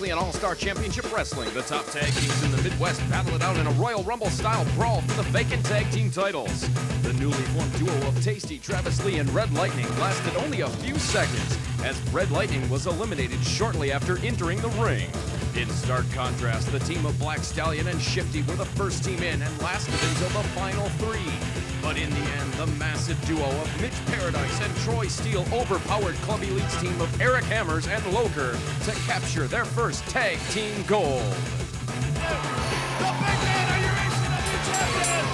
Brazilian All-Star Championship Wrestling. The top tag teams in the Midwest battle it out in a Royal Rumble-style brawl for the vacant tag team titles. The newly formed duo of Tasty, Travis Lee, and Red Lightning lasted only a few seconds, as Red Lightning was eliminated shortly after entering the ring. In stark contrast, the team of Black Stallion and Shifty were the first team in and lasted until the final three. But in the end, the massive duo of Mitch Paradise and Troy Steel overpowered Club Elite's team of Eric Hammers and Loker to capture their first tag team gold. The Big Man are your ACW champions!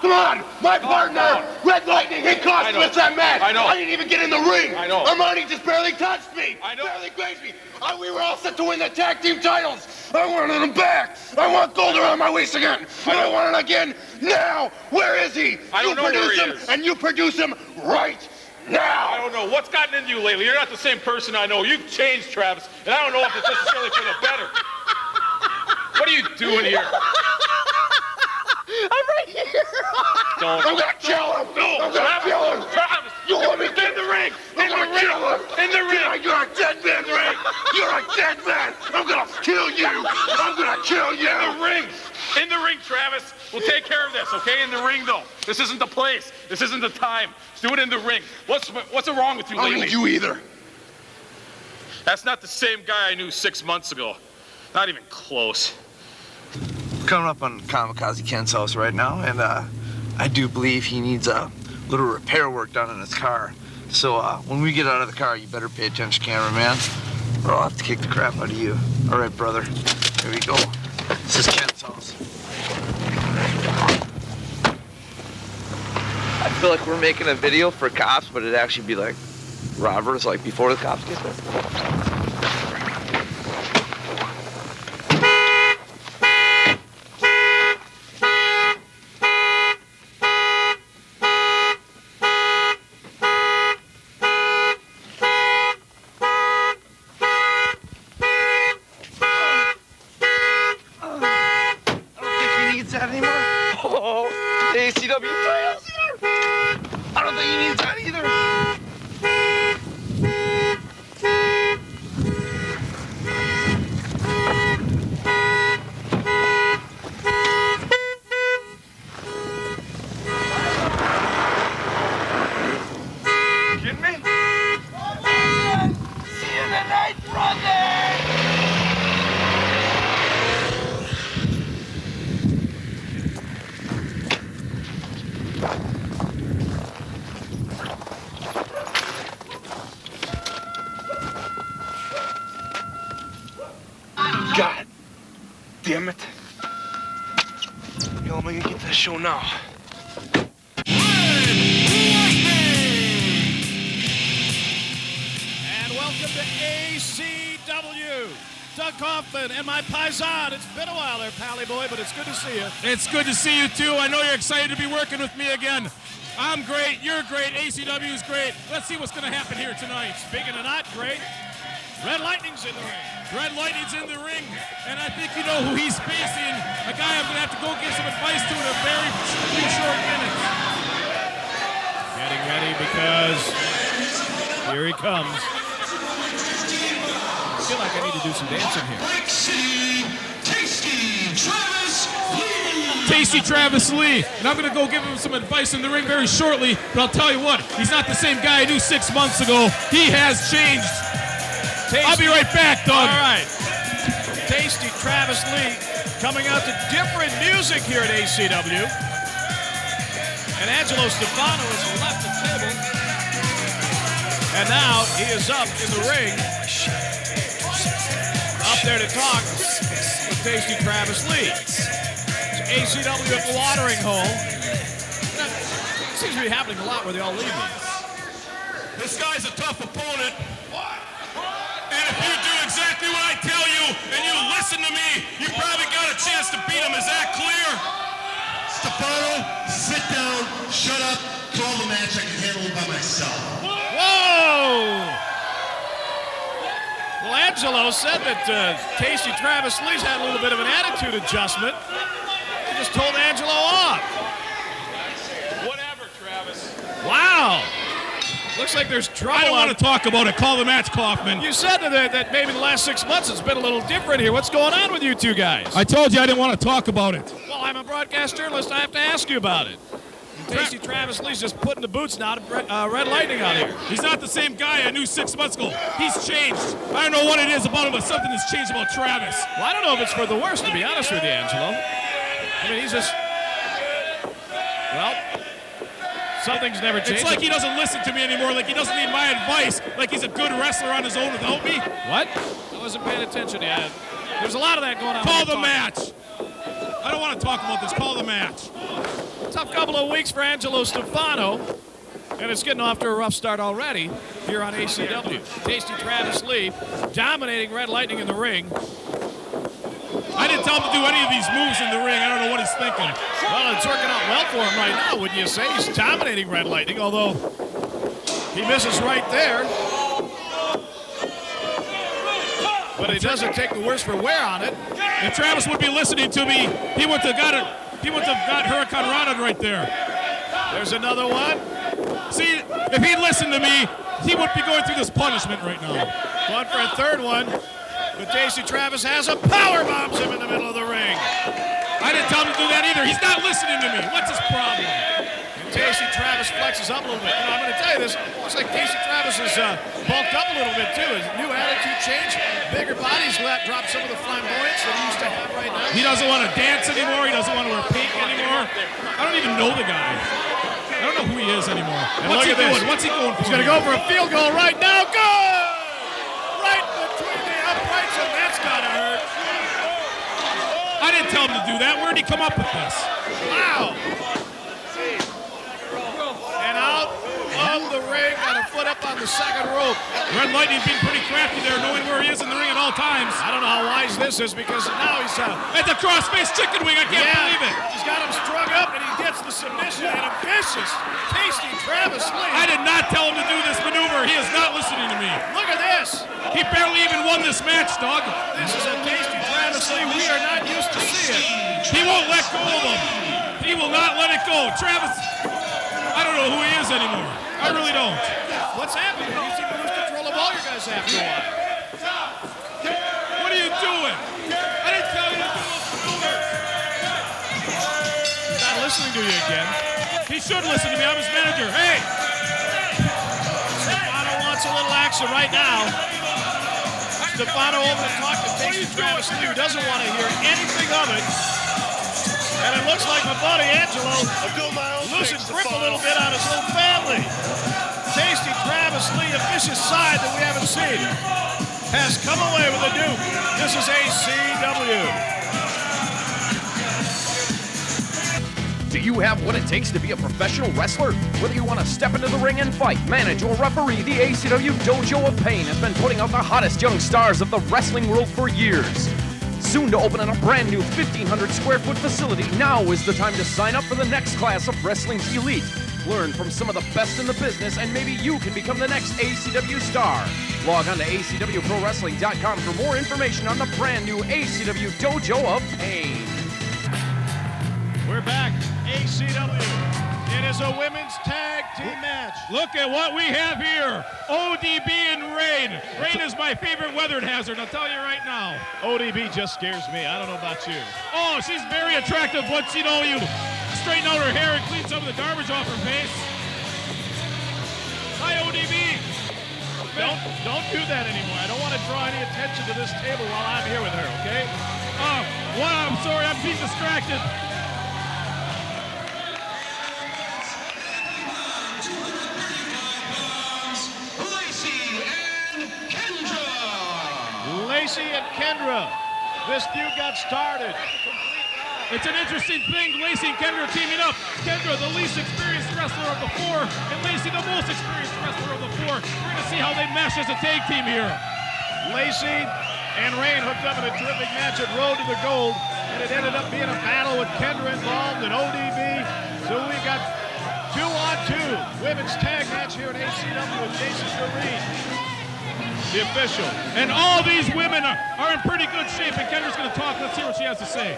Come on! My partner, Red Lightning, he cost us that match! I know. I didn't even get in the ring! I know. Armani just barely touched me! I know. Barely grazed me! We were all set to win the tag team titles! I wanted them back! I want gold around my waist again! And I want it again now! Where is he? I don't know where he is. And you produce him right now! I don't know. What's gotten into you lately? You're not the same person I know. You've changed, Travis, and I don't know if it's necessarily for the better. What are you doing here? I'm right here! Don't. I'm gonna kill him! No, I'm gonna kill him! Travis! You want me in the ring! I'm gonna kill him! In the ring! You're a dead man, Ray! You're a dead man! I'm gonna kill you! I'm gonna kill you! In the ring! In the ring, Travis! We'll take care of this, okay? In the ring, though. This isn't the place. This isn't the time. Let's do it in the ring. What's wrong with you I lately? don't need you either. That's not the same guy I knew 6 months ago. Not even close. Coming up on Kamikaze Ken's house right now, and I do believe he needs a little repair work done in his car. So when we get out of the car, you better pay attention, cameraman, or I'll have to kick the crap out of you. All right, brother. Here we go. This is Ken's house. I feel like we're making a video for cops, but it'd actually be like robbers, like before the cops get there. That anymore? Oh, the ACW titles here? I don't think he needs that either. Kidding me? See you tonight, brother! God damn it. Yo, I'm gonna get that show now. And welcome to ACW. Doug Kaufman and my paisan. It's been a while there, Pally Boy, but it's good to see you. It's good to see you, too. I know you're excited to be working with me again. I'm great. You're great. ACW is great. Let's see what's going to happen here tonight. Speaking of not great, Red Lightning's in the ring. Red Lightning's in the ring, and I think you know who he's facing. A guy I'm going to have to go give some advice to in a very few short minutes. Getting ready because here he comes. I feel like I need to do some dancing here. Tasty Travis Lee, and I'm going to go give him some advice in the ring very shortly, but I'll tell you what, he's not the same guy I knew 6 months ago. He has changed. Tasty. I'll be right back, Doug. All right. Tasty Travis Lee coming out to different music here at ACW. And Angelo Stefano has left the table. And now he is up in the ring. Up there to talk with Tasty Travis Lee. It's ACW at the watering hole. That seems to be happening a lot where they all leave me. This guy's a tough opponent. And if you do exactly what I tell you and you listen to me, you probably got a chance to beat him. Is that clear? Stefano, sit down, shut up, call the match. I can handle it by myself. Whoa! Well, Angelo said that Tasty Travis Lee's had a little bit of an attitude adjustment. just told Angelo off. Whatever, Travis. Wow. Looks like there's trouble. I don't want to talk about it. Call the match, Kaufman. You said that maybe the last 6 months it's been a little different here. What's going on with you two guys? I told you I didn't want to talk about it. Well, I'm a broadcast journalist. I have to ask you about it. Tasty Travis Lee's just putting the boots now to Red Lightning out here. He's not the same guy I knew 6 months ago. He's changed. I don't know what it is about him, but something has changed about Travis. Well, I don't know if it's for the worst, to be honest with you, Angelo. I mean, he's just... Well... Something's never changed. It's like he doesn't listen to me anymore, like he doesn't need my advice, like he's a good wrestler on his own without me. What? I wasn't paying attention yet. There's a lot of that going on. Call the match. I don't want to talk about this. Call the match. Tough couple of weeks for Angelo Stefano, and it's getting off to a rough start already here on ACW. Tasty Travis Lee dominating Red Lightning in the ring. I didn't tell him to do any of these moves in the ring. I don't know what he's thinking. Well, it's working out well for him right now, wouldn't you say? He's dominating Red Lightning, although he misses right there. But he doesn't take the worse for wear on it. If Travis would be listening to me, he would have got it. He would have got Hurricane Roderick right there. There's another one. See, if he'd listened to me, he would be going through this punishment right now. Going for a third one. But Tasty Travis has a power bombs him in the middle of the ring. I didn't tell him to do that either. He's not listening to me. What's his problem? And Tasty Travis flexes up a little bit. You know, I'm going to tell you this. Looks like Tasty Travis has bulked up a little bit too. His new attitude change, bigger bodies, dropped some of the flamboyance that he used to have right now. He doesn't want to dance anymore. He doesn't want to wear pink anymore. I don't even know the guy. I don't know who he is anymore. And What's he look at doing? this. What's he going for? He's going to go for a field goal right now. Good! Right between the uprights, and that's got to hurt. I didn't tell him to do that. Where'd he come up with this? Wow. And out of the ring, got a foot up on the second rope. Red Lightning being pretty crafty there, knowing where he is in the ring at all times. I don't know how wise this is because now he's It's a cross-face chicken wing. I can't believe it. He's got him strung up, and he gets the submission and a vicious, tasty Travis Lee. I did not tell him to do this maneuver. He is not listening to me. Look at this. He barely even won this match, dog. This is a tasty Travis Lee we are not used to seeing. He won't let go of him. He will not let it go. Travis, I don't know who he is anymore. I really don't. What's happening? You seem to lose control of all your guys after a while. What are you doing? I didn't tell you to do this maneuver. He's not listening to you again. He should listen to me. I'm his manager. Hey! Stefano wants a little action right now. Stefano over to talk to Tasty Travis Lee, who doesn't want to hear anything of it. And it looks like my buddy Angelo losing grip a little bit on his little family. Tasty Travis Lee, a vicious side that we haven't seen, has come away with a duke. This is ACW. Do you have what it takes to be a professional wrestler? Whether you want to step into the ring and fight, manage, or referee, the ACW Dojo of Pain has been putting out the hottest young stars of the wrestling world for years. Soon to open in a brand new 1,500 square foot facility, now is the time to sign up for the next class of wrestling's elite. Learn from some of the best in the business, and maybe you can become the next ACW star. Log on to acwprowrestling.com for more information on the brand new ACW Dojo of Pain. We're back. ACW. It is a women's tag team match. Look at what we have here. ODB and Rain. Rain is my favorite weather hazard, I'll tell you right now. ODB just scares me. I don't know about you. Oh, she's very attractive once you know you straighten out her hair and clean some of the garbage off her face. Hi, ODB. Don't do that anymore. I don't want to draw any attention to this table while I'm here with her, okay? Oh, wow, I'm sorry, I'm being distracted. Lacey and Kendra. This feud got started. It's an interesting thing, Lacey and Kendra teaming up. Kendra, the least experienced wrestler of the four, and Lacey, the most experienced wrestler of the four. We're going to see how they mesh as a tag team here. Lacey and Rain hooked up in a terrific match at Road to the Gold, and it ended up being a battle with Kendra involved and ODB. So we got 2-on-2 women's tag match here at ACW with Jason Jerry, the official. And all these women are in pretty good shape, and Kendra's going to talk. Let's hear what she has to say.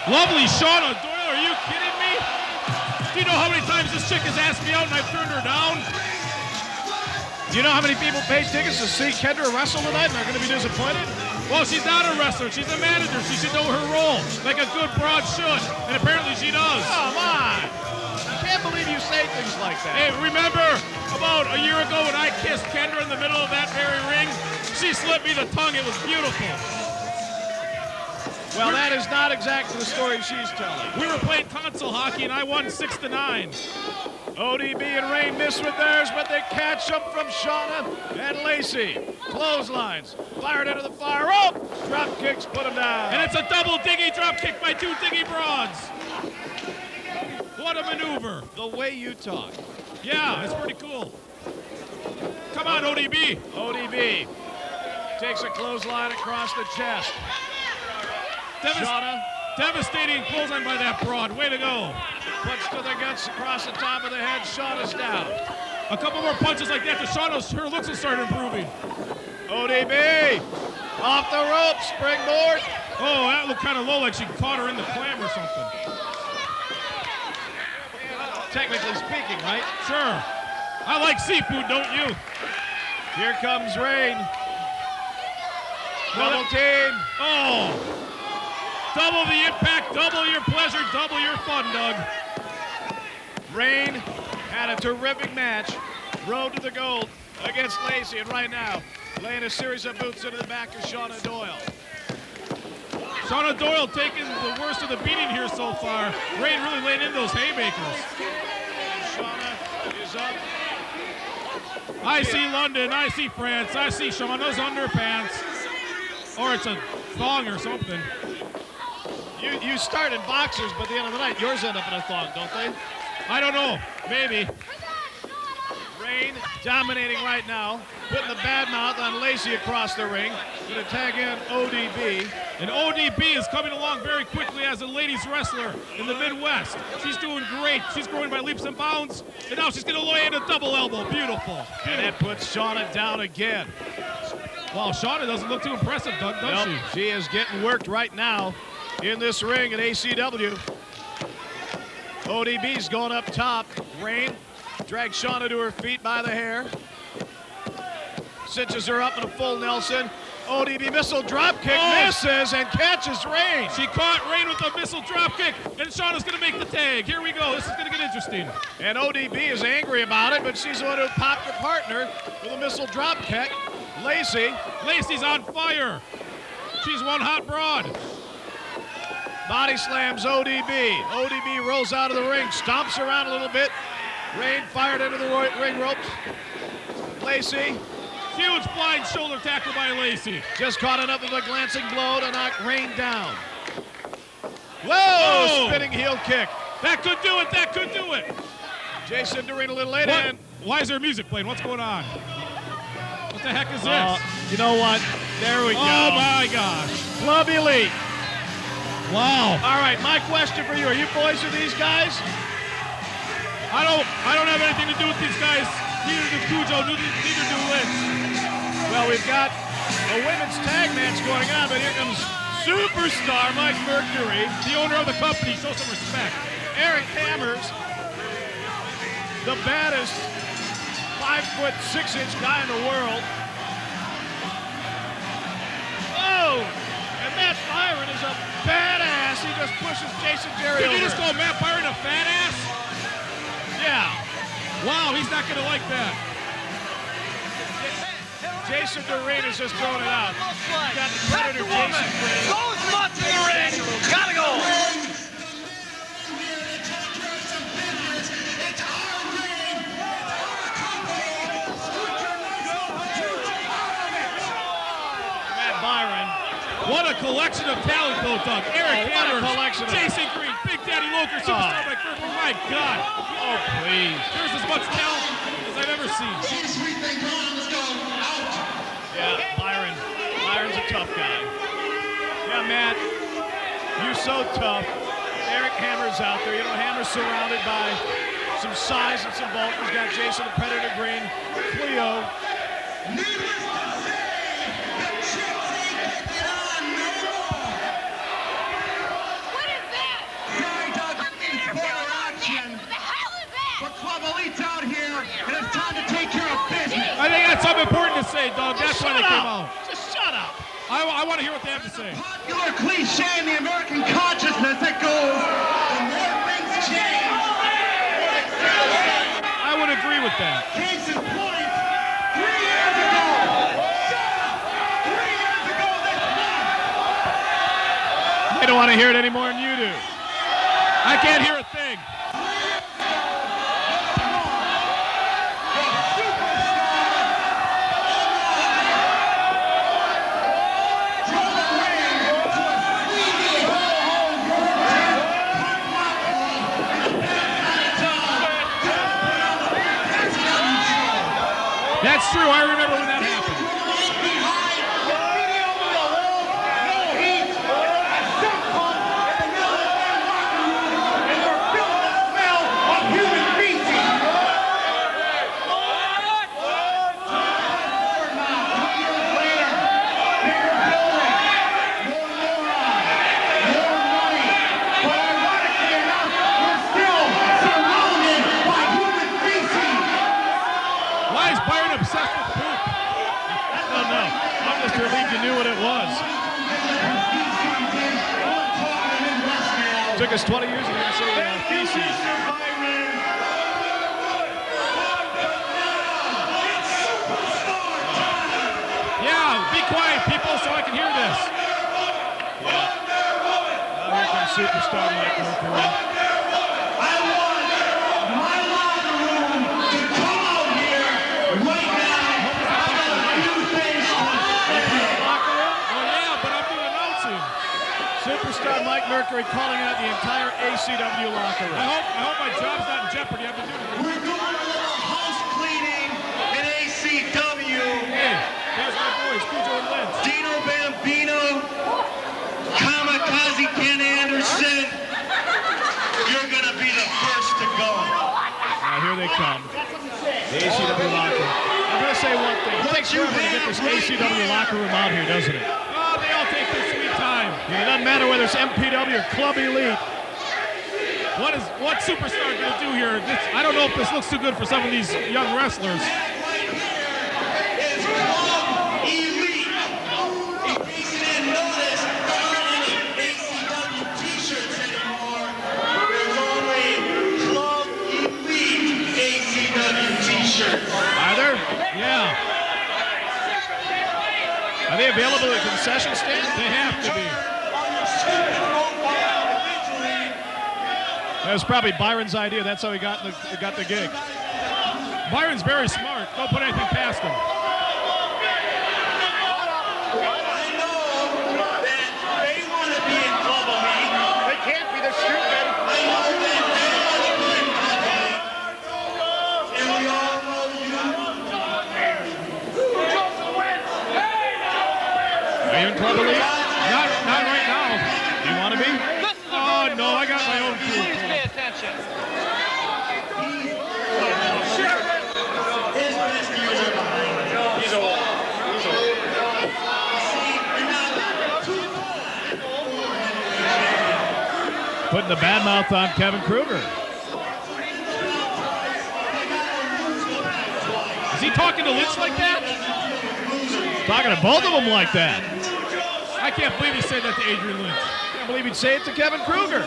Lovely Shauna Doyle, are you kidding me? Do you know how many times this chick has asked me out and I've turned her down? Do you know how many people paid tickets to see Kendra wrestle tonight and are going to be disappointed? Well, she's not a wrestler. She's a manager. She should know her role, like a good broad should. And apparently she does. Come on. I can't believe you say things like that. Hey, remember about a year ago when I kissed Kendra in the middle of that very ring? She slipped me the tongue. It was beautiful. Well, that is not exactly the story she's telling. We were playing console hockey, and I won 6-9. ODB and Rain miss with theirs, but they catch up from Shauna and Lacey. Clotheslines, fired into the fire rope. Drop kicks, put them down. And it's a double diggy drop kick by two diggy broads. What a maneuver. The way you talk. Yeah, it's pretty cool. Come on, ODB. ODB takes a clothesline across the chest. Shauna. Devastating clothesline by that broad. Way to go. Punch to the guts across the top of the head. Shauna's down. A couple more punches like that to Shauna's, her looks will start improving. ODB off the rope, springboard. Oh, that looked kind of low, like she caught her in the clam or something. Technically speaking, right? Sure. I like seafood, don't you? Here comes Rain. Double team. Oh. Double the impact, double your pleasure, double your fun, Doug. Rain had a terrific match. Road to the gold against Lacey, and right now, laying a series of boots into the back of Shauna Doyle. Shauna Doyle taking the worst of the beating here so far. Rain really laying in those haymakers. Shauna is up. I see London, I see France, I see Shauna's underpants. Or it's a thong or something. You start in boxers, but at the end of the night, yours end up in a thong, don't they? I don't know. Maybe. Rain dominating right now, putting the bad mouth on Lacey across the ring. Going to tag in ODB. And ODB is coming along very quickly as a ladies wrestler in the Midwest. She's doing great. She's growing by leaps and bounds. And now she's going to lay in a double elbow. Beautiful. And that puts Shauna down again. Wow, Shauna doesn't look too impressive, Doug, does she? She is getting worked right now in this ring at ACW. ODB's going up top. Rain drags Shauna to her feet by the hair. Cinches her up in a full Nelson. ODB missile drop kick, misses and catches Rain. She caught Rain with a missile drop kick, and Shauna's going to make the tag. Here we go. This is going to get interesting. And ODB is angry about it, but she's the one who popped her partner with a missile drop kick. Lacey's on fire. She's one hot broad. Body slams ODB. ODB rolls out of the ring, stomps around a little bit. Rain fired into the ring ropes. Lacey. Huge flying shoulder tackle by Lacey. Just caught enough of a glancing blow to knock Rain down. Whoa! Spinning heel kick. That could do it. That could do it. Jason Jerry a little late in. Why is there music playing? What's going on? What the heck is this? You know what? There we go. Oh my gosh. Club Elite. Wow. All right, my question for you. Are you boys with these guys? I don't have anything to do with these guys. Neither do Kujo, neither do Lynch. Well, we've got a women's tag match going on, but here comes superstar Mike Mercury, the owner of the company. Show some respect. Eric Hammers, the baddest 5'6" guy in the world. Oh, and Matt Byron is a badass. He just pushes Jason Jerry over. Did you just call Matt Byron a fat ass? Yeah. Wow, he's not going to like that. Jason Jerry is just throwing it out. He's got the Predator Jason Jerry. Goes nuts in the ring. Gotta go. Matt Byron. What a collection of talent, though, Doug. Eric Hammers, collection. Jason Green, Big Daddy Loker, Superstar MacFahrquar. My God. Oh, please. There's as much talent as I've ever seen. Yeah, Byron. Byron's a tough guy. Yeah, Matt, you're so tough. Eric Hammer's out there. You know, Hammer's surrounded by some size and some bulk. He's got Jason the Predator Green, Cleo. What is why they came out. Just shut up. I want to hear what they have to say. Popular cliche in the American consciousness that goes, the more things change, the more accelerate. I would agree with that. Case in point, 3 years ago. Shut up! 3 years ago this month. They don't want to hear it any more than you do. I can't hear a thing. That's true. I remember when that happened. Took us 20 years to say feces. Yeah, be quiet, people, so I can hear this. Yeah. Now here comes superstar MacFahrquar. I want my locker room to come out here right now. Oh yeah, but I'm doing announcing. Superstar Mercury calling out the entire ACW locker room. I hope my job's not in jeopardy. I've been doing it. We're doing a little house cleaning in ACW. Hey, there's my boys, Kujo and Lynch. Dino Bambino, Kamikaze Ken Anderson. You're gonna be the first to go. Now here they come. The ACW locker room. I'm gonna say one thing. It takes forever to get this ACW locker room out here, doesn't it? Oh, they all take their sweet time. Yeah, it doesn't matter whether it's MPW or Club Elite. What superstar gonna do here? I don't know if this looks too good for some of these young wrestlers. It's Club Elite. In case you didn't notice, there aren't any ACW t-shirts anymore. There's only Club Elite ACW t-shirts. Are there? Yeah. Are they available at the concession stand? They have to be. That was probably Byron's idea. That's how he got the gig. Byron's very smart. Don't put anything past him. I know that they want to be in Club Elite. They can't be. They're stupid. I know that they want to be in Club Elite. And we all know you. Are you in Club Elite? Not right now. Do you want to be? Oh, no, I got my own crew. Please pay attention. His best years are behind him. He's old. Putting the bad mouth on Keven Krueger. Is he talking to Lynch like that? Talking to both of them like that. I can't believe he said that to Adrian Lynch. I can't believe he'd say it to Keven Krueger.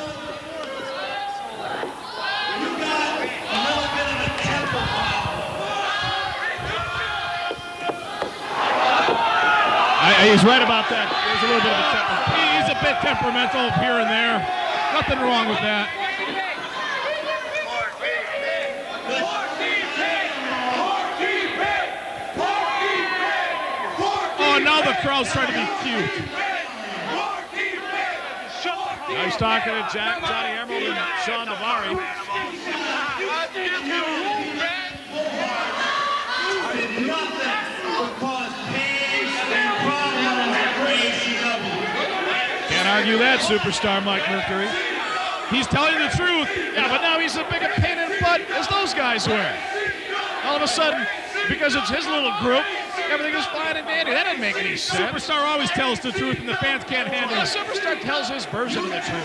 He's right about that. There's a little bit of a temper. He's a bit temperamental here and there. Nothing wrong with that. Oh, now the crowd's trying to be cute. Now he's talking to Johnny Emerald and Sean Navarre. Can't argue that, superstar MacFahrquar. He's telling you the truth. Yeah, but now he's as big a pain in the butt as those guys were. All of a sudden, because it's his little group, everything is fine and dandy. That doesn't make any sense. Superstar always tells the truth, and the fans can't handle it. Superstar tells his version of the truth.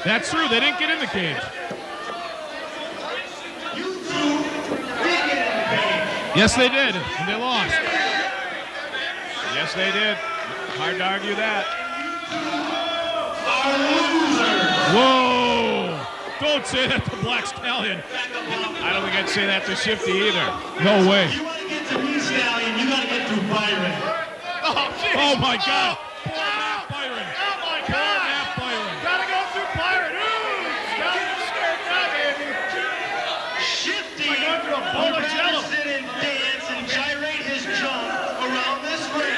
That's true. They didn't get in the cage. Yes, they did, and they lost. Yes, they did. Hard to argue that. Whoa! Don't say that to Black Stallion. I don't think I'd say that to Shifty either. No way. You want to get to me, Stallion, you got to get through Byron. Oh my God. Poor Matt Byron. Oh, my Poor God. Matt Byron. Gotta go through Byron. Ooh, Stallion's scared now, baby. Shifty Like under a bowl of jello. sit and dance and gyrate his jump around this ring.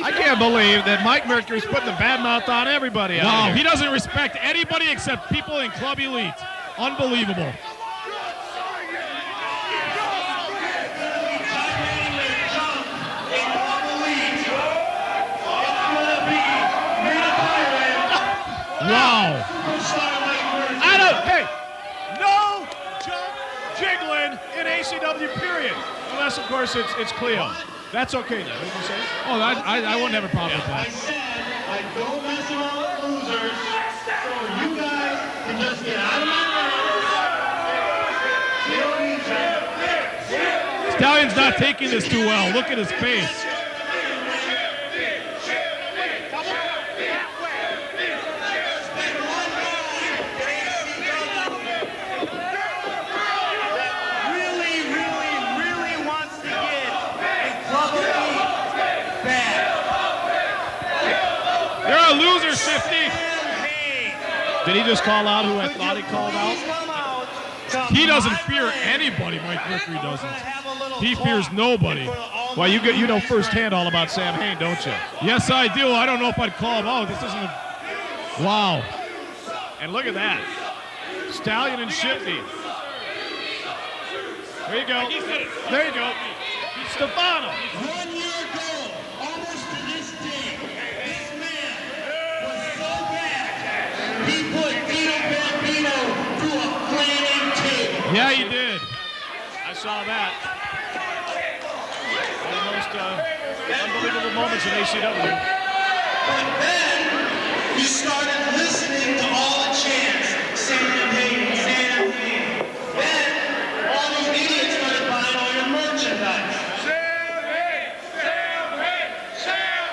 I can't believe that Mike Mercury's putting the bad mouth on everybody out Wow, here. he doesn't respect anybody except people in Club Elite. Unbelievable. Wow. Hey, no jump jiggling in ACW, period. Unless, of course, it's Cleo. That's okay, though. What did you say? Oh, I wouldn't have a problem with I that. said I don't mess around with losers, so you guys can just get out of my ring. Stallion's not taking this too well. Look at his face. Really wants to get a Club Elite bad. You're a loser, Shifty. Did he just call out who I thought he called out? He doesn't fear anybody. Mike Mercury doesn't. He fears nobody. Well, you know firsthand all about Sam Hain, don't you? Yes, I do. I don't know if I'd call him out. This isn't a... Wow. And look at that. Stallion and Shifty. There you go. There you go. Stefano. 1 year ago, almost to this day, this man was so bad, he put Dino Bambino through a flaming table. Yeah, he did. I saw that. One of the most unbelievable moments in ACW. But then, he started listening to all the chants. Sam Hain, Sam Hain. Then, all those idiots started buying all your merchandise.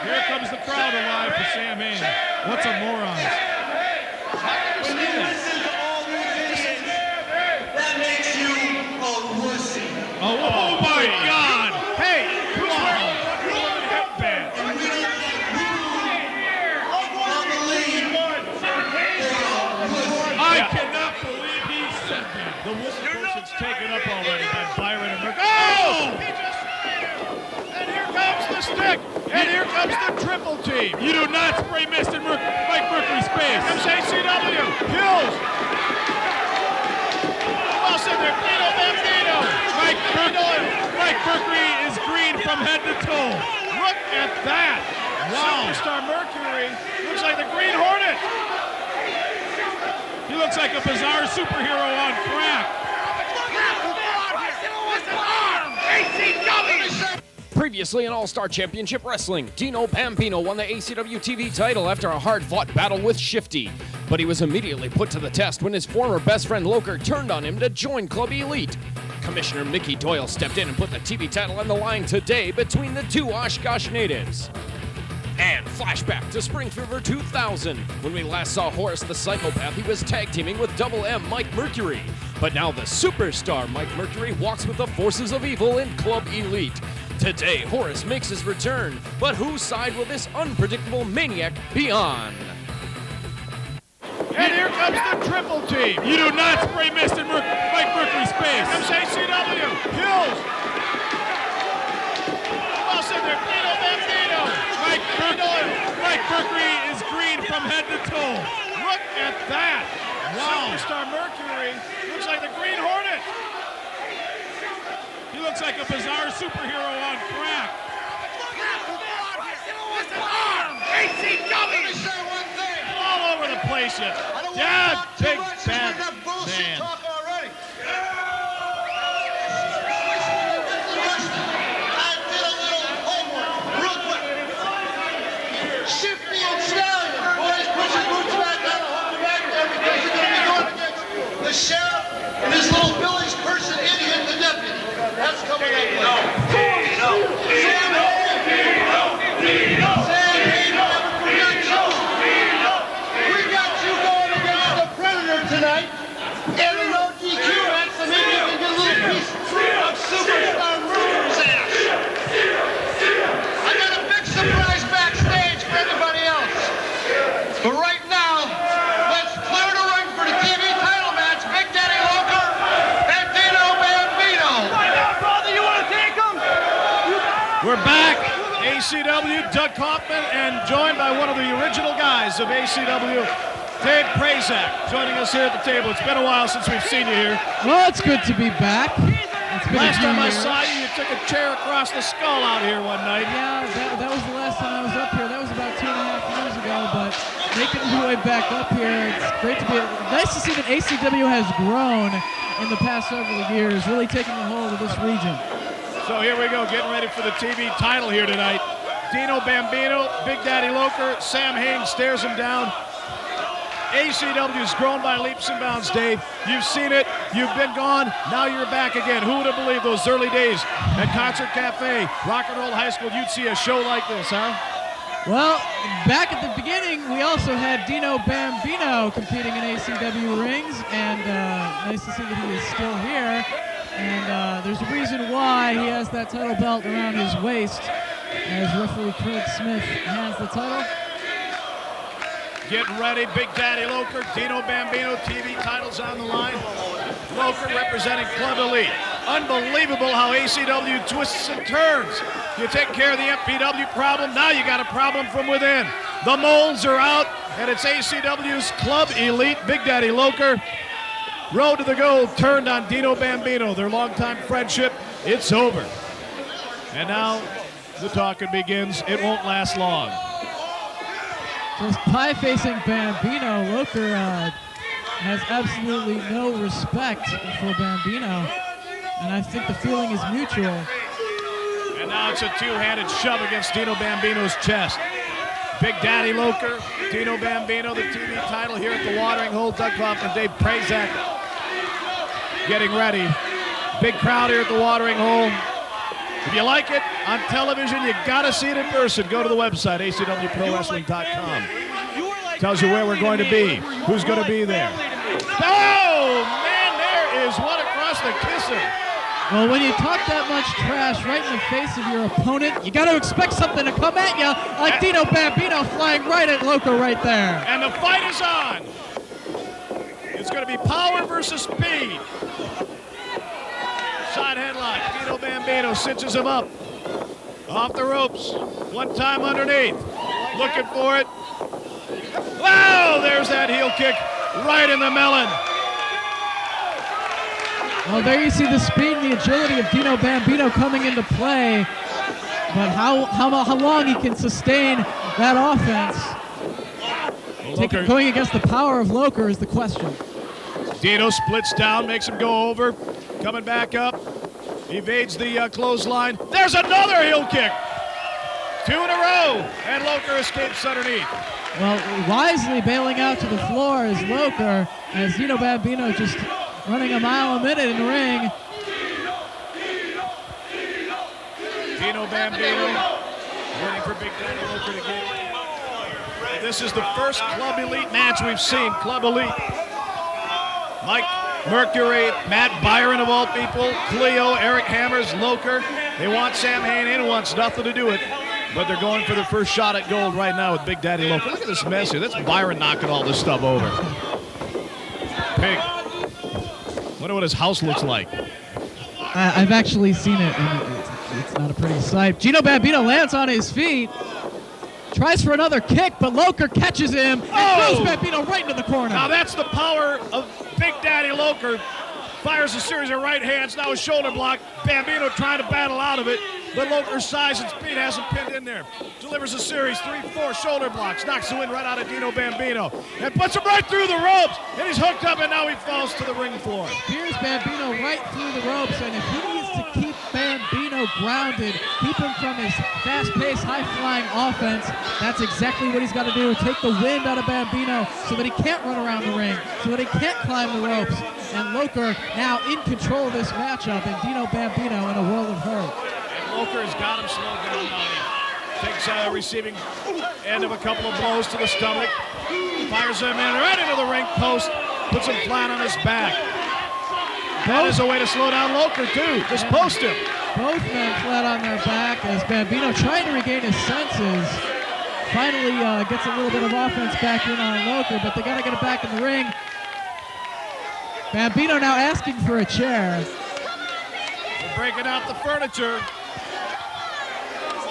Here comes the crowd alive for Sam Hain. What's a moron? When you listen to all these idiots, that makes you a wussy. Oh my God! Hey, who's wearing a headband? And we don't get on the lead. I cannot believe he said that. The wolf person's taken up already by Byron and Mercury. Oh! He just and here comes the stick. And here comes the triple team. You do not spray mist in Mike Mercury's face. Comes ACW. Kills. Else in there? Dino Bambino. Mike Mercury is green from head to toe. Look at that. Wow. Superstar Mercury looks like the Green Hornet. He looks like a bizarre superhero on crack. Previously in All-Star Championship Wrestling, Dino Bambino won the ACW-TV title after a hard-fought battle with Shifty. But he was immediately put to the test when his former best friend Loker turned on him to join Club Elite. Commissioner Mickey Doyle stepped in and put the TV title on the line today between the two Oshkosh natives. And flashback to Spring Fever 2000. When we last saw Horace the Psychopath, he was tag teaming with Double M Mike Mercury. But now the superstar Mike Mercury walks with the forces of evil in Club Elite. Today, Horace makes his return, but whose side will this unpredictable maniac be on? And here comes the triple team. You do not spray mist in Mike Mercury's face. Comes ACW. Kills. Else in there? Dino Bambino. Mike Mercury is green from head to toe. Look at that. Wow. Superstar Mercury looks like the Green Hornet. He looks like a bizarre superhero on crack. All over the place yet. Dad, big bad man. I did a little the sheriff and his little Billy's person idiot, the deputy. That's coming up later. Sam Hain, never forget you. We got you going against the Predator tonight. And a no DQ match, so maybe you can get a little piece of Superstar Murder's ass. I got a big surprise backstage for everybody else. But right now, let's clear the ring for the TV title match. Big Daddy Loker and Dino Bambino. Brother, you want to take him? We're back. ACW, Doug Kaufman, and joined by one of the original guys of ACW, Dave Prazak, joining us here at the table. It's been a while since we've seen you here. Well, it's good to be back. It's been Last time I years. saw you, you took a chair across the skull out here one night. Yeah, that was the last time I was up here. That was about 2.5 years ago, but making my way back up here, it's great to be. Nice to see that ACW has grown in the past several years, really taking a hold of this region. So here we go, getting ready for the TV title here tonight. Dino Bambino, Big Daddy Loker, Sam Hain stares him down. ACW's grown by leaps and bounds, Dave. You've seen it, you've been gone, now you're back again. Who would have believed those early days at Concert Cafe, Rock and Roll High School, you'd see a show like this, huh? Well, back at the beginning, we also had Dino Bambino competing in ACW rings, and nice to see that he is still here. And there's a reason why he has that title belt around his waist, as referee Craig Smith has the title. Getting ready, Big Daddy Loker, Dino Bambino, TV titles on the line. Loker representing Club Elite. Unbelievable how ACW twists and turns. You take care of the MPW problem, now you got a problem from within. The moles are out, and it's ACW's Club Elite, Big Daddy Loker. Road to the gold turned on Dino Bambino. Their longtime friendship, it's over. And now the talking begins. It won't last long. Just pie-facing Bambino, Loker has absolutely no respect for Bambino, and I think the feeling is mutual. And now it's a two-handed shove against Dino Bambino's chest. Big Daddy Loker, Dino Bambino, the TV title here at the watering hole. Doug Kaufman, Dave Prazak getting ready. Big crowd here at the watering hole. If you like it on television, you gotta see it in person. Go to the website, acwprowrestling.com. Tells you where we're going to be, who's going to be there. Oh, man, there is one across the kisser. Well, when you talk that much trash right in the face of your opponent, you got to expect something to come at you, like Dino Bambino flying right at Loker right there. And the fight is on. It's going to be power versus speed. Side headlock. Dino Bambino cinches him up. Off the ropes. One time underneath. Looking for it. Wow, there's that heel kick right in the melon. Well, there you see the speed and the agility of Dino Bambino coming into play. But how long he can sustain that offense, going against the power of Loker, is the question. Dino splits down, makes him go over. Coming back up, evades the clothesline. There's another heel kick. Two in a row, and Loker escapes underneath. Well, wisely bailing out to the floor is Loker, as Dino Bambino just running a mile a minute in the ring. Dino Bambino waiting for Big Daddy Loker to get. This is the first Club Elite match we've seen. Club Elite. Mike Mercury, Matt Byron of all people, Cleo, Eric Hammers, Loker. They want Sam Hain in, wants nothing to do with it. But they're going for their first shot at gold right now with Big Daddy Loker. Look at this mess here. That's Byron knocking all this stuff over. Pig. Wonder what his house looks like. I've actually seen it, and it's not a pretty sight. Dino Bambino lands on his feet, tries for another kick, but Loker catches him and throws Bambino right into the corner. Now that's the power of Big Daddy Loker. Fires a series of right hands, now a shoulder block. Bambino trying to battle out of it, but Loker's size and speed has him pinned in there. Delivers a series, 3-4 shoulder blocks, knocks the wind right out of Dino Bambino, and puts him right through the ropes, and he's hooked up, and now he falls to the ring floor. Spears Bambino right through the ropes, and if he needs to keep Bambino grounded, keep him from his fast-paced, high-flying offense, that's exactly what he's got to do. Take the wind out of Bambino so that he can't run around the ring, so that he can't climb the ropes. and Loker now in control of this matchup, and Dino Bambino in a world of hurt. And Loker's got him slowed down now. He takes receiving end of a couple of blows to the stomach, fires him in right into the ring post, puts him flat on his back. That is a way to slow down Loker too. Just post him. Both men flat on their back as Bambino trying to regain his senses. Finally gets a little bit of offense back in on Loker, but they got to get it back in the ring. Bambino now asking for a chair. We're breaking out the furniture.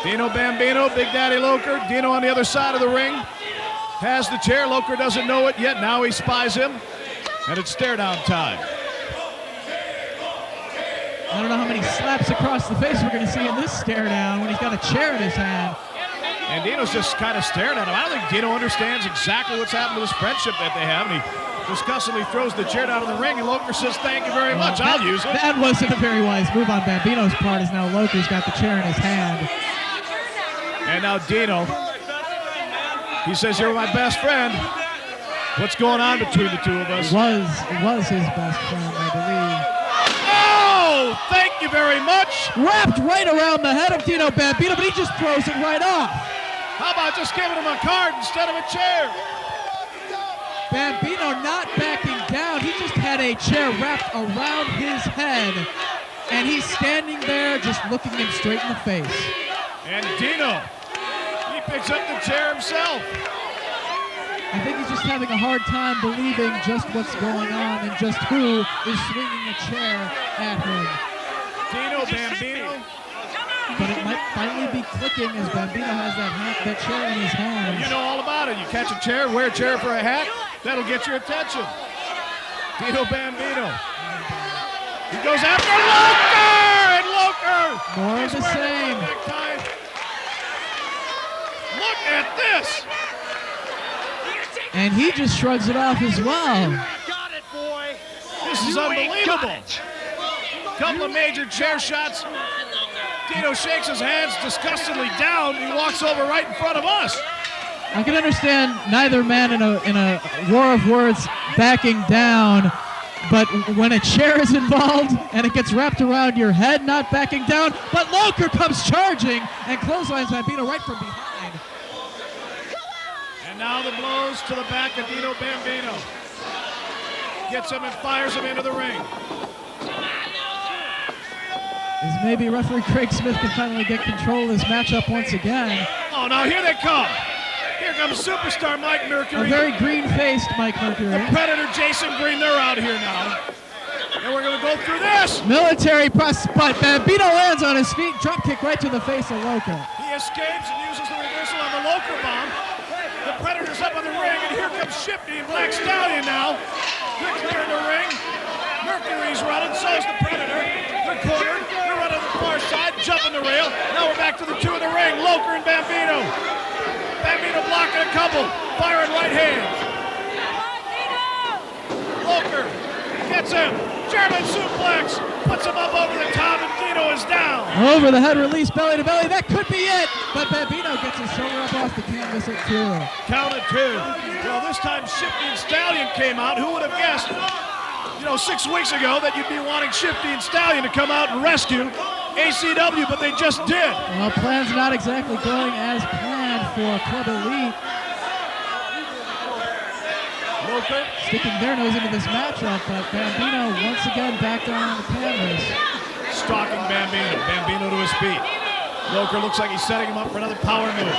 Dino Bambino, Big Daddy Loker. Dino on the other side of the ring. Has the chair. Loker doesn't know it yet. Now he spies him. And it's stare down time. I don't know how many slaps across the face we're going to see in this stare down when he's got a chair in his hand. And Dino's just kind of staring at him. I don't think Dino understands exactly what's happened to this friendship that they have. And he disgustedly throws the chair down in the ring, and Loker says, thank you very much, I'll use it. That wasn't a very wise move on Bambino's part, as now Loker's got the chair in his hand. And now Dino, he says, you're my best friend. What's going on between the two of us? It was his best friend, I believe. Oh, thank you very much. Wrapped right around the head of Dino Bambino, but he just throws it right off. How about just giving him a card instead of a chair? Bambino not backing down. He just had a chair wrapped around his head, and he's standing there just looking him straight in the face. And Dino, he picks up the chair himself. I think he's just having a hard time believing just what's going on and just who is swinging a chair at him. Dino Bambino. But it might finally be clicking as Bambino has that chair in his hands. You know all about it. You catch a chair, wear a chair for a hat, that'll get your attention. Dino Bambino. He goes after Loker! And Loker! More of the same. Look at this! And he just shrugs it off as well. Got it, boy. This is unbelievable. Couple of major chair shots. Dino shakes his hands disgustedly down. He walks over right in front of us. I can understand neither man in a war of words backing down, but when a chair is involved and it gets wrapped around your head, not backing down, but Loker comes charging and clotheslines Bambino right from behind. And now the blows to the back of Dino Bambino. Gets him and fires him into the ring. As maybe referee Craig Smith can finally get control of this matchup once again. Oh, now here they come. Here comes superstar Mike Mercury. A very green-faced Mike Mercury. The Predator Jason Green, they're out here now. And we're going to go through this. Military press, but Bambino lands on his feet, drop kick right to the face of Loker. He escapes and uses the reversal on the Loker bomb. The Predator's up on the ring, and here comes Shifty and Black Stallion now. They're clearing the ring. Mercury's running, so's the Predator. They're cornered. They're running to the far side, jumping the rail. Now we're back to the two in the ring, Loker and Bambino. Bambino blocking a couple, firing right hands. Loker gets him. German suplex. Puts him up over the top, and Dino is down. Over the head release, belly to belly. That could be it. But Bambino gets his shoulder up off the canvas at 2. Count at 2. Well, this time Shifty and Stallion came out. Who would have guessed, 6 weeks ago that you'd be wanting Shifty and Stallion to come out and rescue ACW, but they just did. Well, plans not exactly going as planned for Club Elite. Loker sticking their nose into this matchup, but Bambino once again back down on the canvas. Stalking Bambino. Bambino to his feet. Loker looks like he's setting him up for another power move.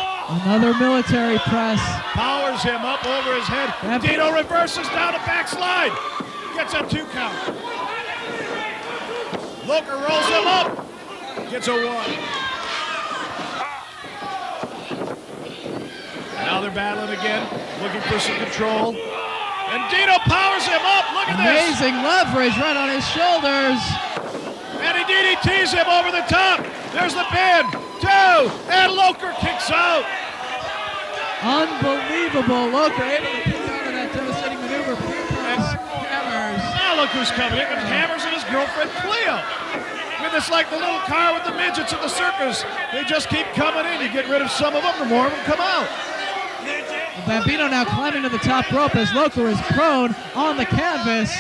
Another military press. Powers him up over his head. Dino reverses down a backslide. Gets a 2 count. Loker rolls him up. Gets a 1. Now they're battling again, looking for some control. And Dino powers him up. Look at this. Amazing leverage right on his shoulders. And he DDTs him over the top. There's the pin. 2. And Loker kicks out. Unbelievable. Loker able to kick out of that devastating maneuver. Hammers. Now look who's coming. Here comes Hammers and his girlfriend Cleo. I mean, it's like the little car with the midgets at the circus. They just keep coming in. You get rid of some of them, the more of them come out. Bambino now climbing to the top rope as Loker is prone on the canvas.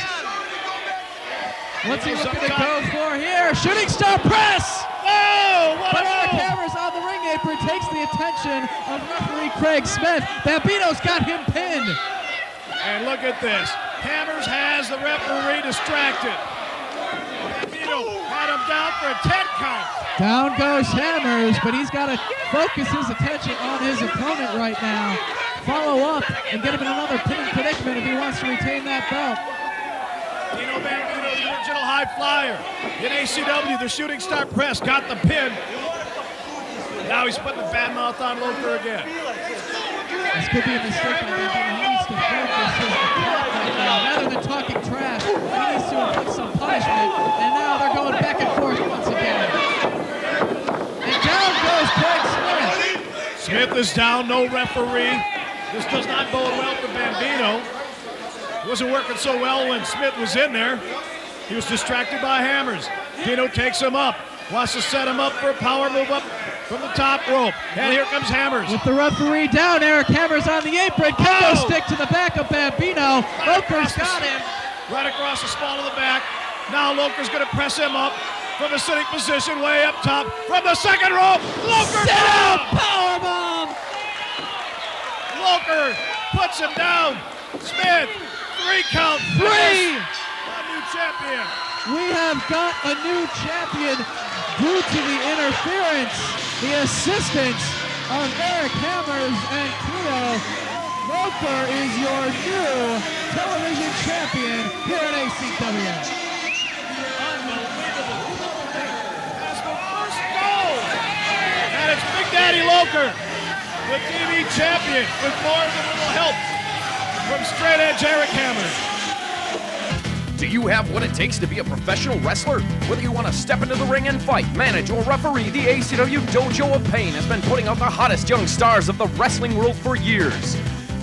What's he looking to go for here? Shooting star press! Oh, what but a Eric move! Hammers on the ring apron takes the attention of referee Craig Smith. Bambino's got him pinned. And look at this. Hammers has the referee distracted. Bambino had him down for a 10 count. Down goes Hammers, but he's got to focus his attention on his opponent right now. Follow up and get him in another pinning predicament if he wants to retain that belt. Dino Bambino, the original high flyer. In ACW, the shooting star press got the pin. Now he's putting the bad mouth on Loker again. This could be a mistake by Bambino. He needs to focus his attack right now. Rather than talking trash, he needs to inflict some punishment. And now they're going back and forth once again. And down goes Craig Smith. Smith is down, no referee. This does not bode well for Bambino. It wasn't working so well when Smith was in there. He was distracted by Hammers. Dino takes him up, wants to set him up for a power move up from the top rope. And here comes Hammers. With the referee down, Eric Hammers on the apron. Kendo stick to the back of Bambino. Loker's got him. Right across the small of the back. Now Loker's going to press him up from a sitting position way up top. From the second rope, Loker down! Powerbomb! Loker puts him down. Smith, 3 count. 3! A new champion. We have got a new champion due to the interference, the assistance of Eric Hammers and Kujo. Loker is your new television champion here at ACW. Unbelievable. That's the first goal. And it's Big Daddy Loker, the TV champion, with more than a little help from straight edge Eric Hammers. Do you have what it takes to be a professional wrestler? Whether you want to step into the ring and fight, manage, or referee, the ACW Dojo of Pain has been putting out the hottest young stars of the wrestling world for years.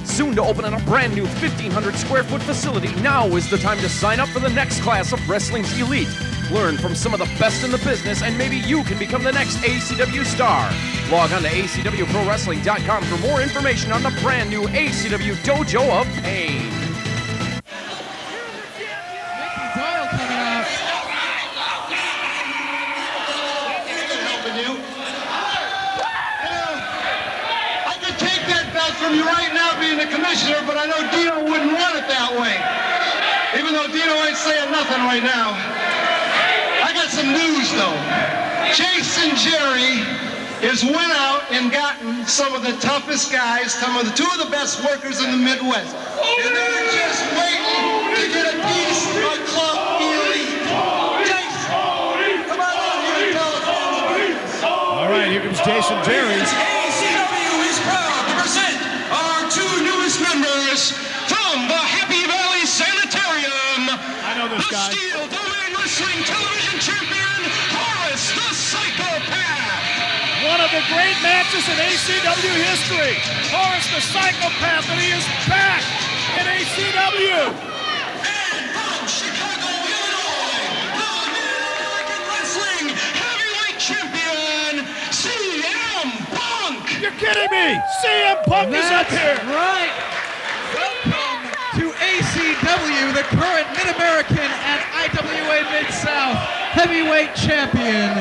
Soon to open in a brand new 1,500 square foot facility, now is the time to sign up for the next class of wrestling's elite. Learn from some of the best in the business, and maybe you can become the next ACW star. Log on to acwprowrestling.com for more information on the brand new ACW Dojo of Pain. Doyle coming out. I could take that belt from you right now being the commissioner, but I know Dino wouldn't want it that way. Even though Dino ain't saying nothing right now. I got some news though. Jason Jerry has went out and gotten some of the toughest guys, some of the 2 of the best workers in the Midwest. And they're just waiting to get a piece of Club Elite. Jason, come on out here and tell us. All right, here comes Jason Jerry. ACW is proud to present our 2 newest members from the Happy Valley Sanitarium. I know this guy. The Steel Domain Wrestling Television Champion, Horace the Psychopath. One of the great matches in ACW history. Horace the Psychopath, and he is back in ACW. And from Chicago, Illinois, the Mid-American Wrestling Heavyweight Champion, CM Punk. You're kidding me! CM Punk is up here. Right. Welcome to ACW, the current Mid-American and IWA Mid-South Heavyweight Champion,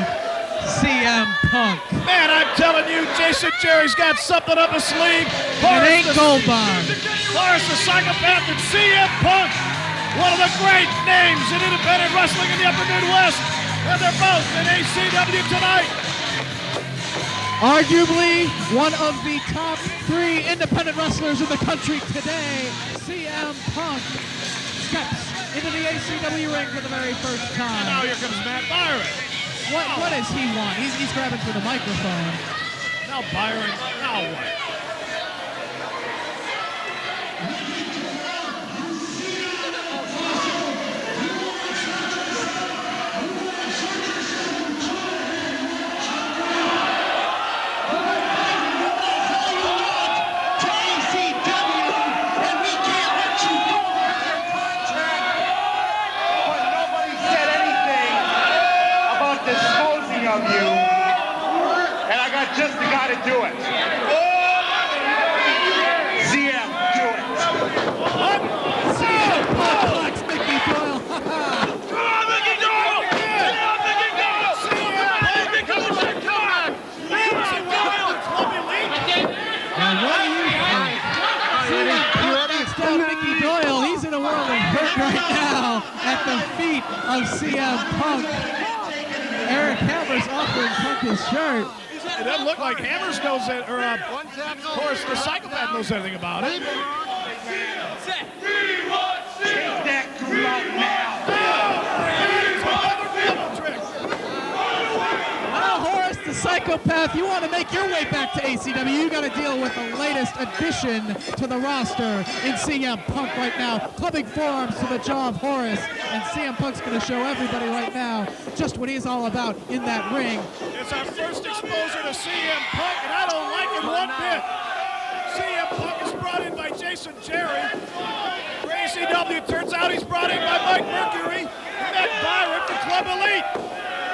CM Punk. Man, I'm telling you, Jason Jerry's got something up his sleeve. It ain't Gold Bond. Horace the Psychopath and CM Punk. One of the great names in independent wrestling in the upper Midwest. And they're both in ACW tonight. Arguably one of the top 3 independent wrestlers in the country today, CM Punk steps into the ACW ring for the very first time. And now here comes Matt Byron. What does he want? He's grabbing for the microphone. Now Byron, now what? Of you, and I got just the guy to do it. CM, do it. CM Punk, Mickey Doyle. feet of CM Punk. Eric Hammers offering Punk his shirt. It doesn't look like Hammers knows it, or Horace the Psychopath knows anything about it. That come out now. Well, Horace the Psychopath, you want to make your way back to ACW, you got to deal with the latest addition to the roster in CM Punk right now. Clubbing forearms to the jaw of Horace, and CM Punk's going to show everybody right now just what he's all about in that ring. It's our first exposure to CM Punk, and I don't like it one bit. CM Punk is brought in by Jason Jerry. For ACW, turns out he's brought in by Mike Mercury and Matt Byron for Club Elite.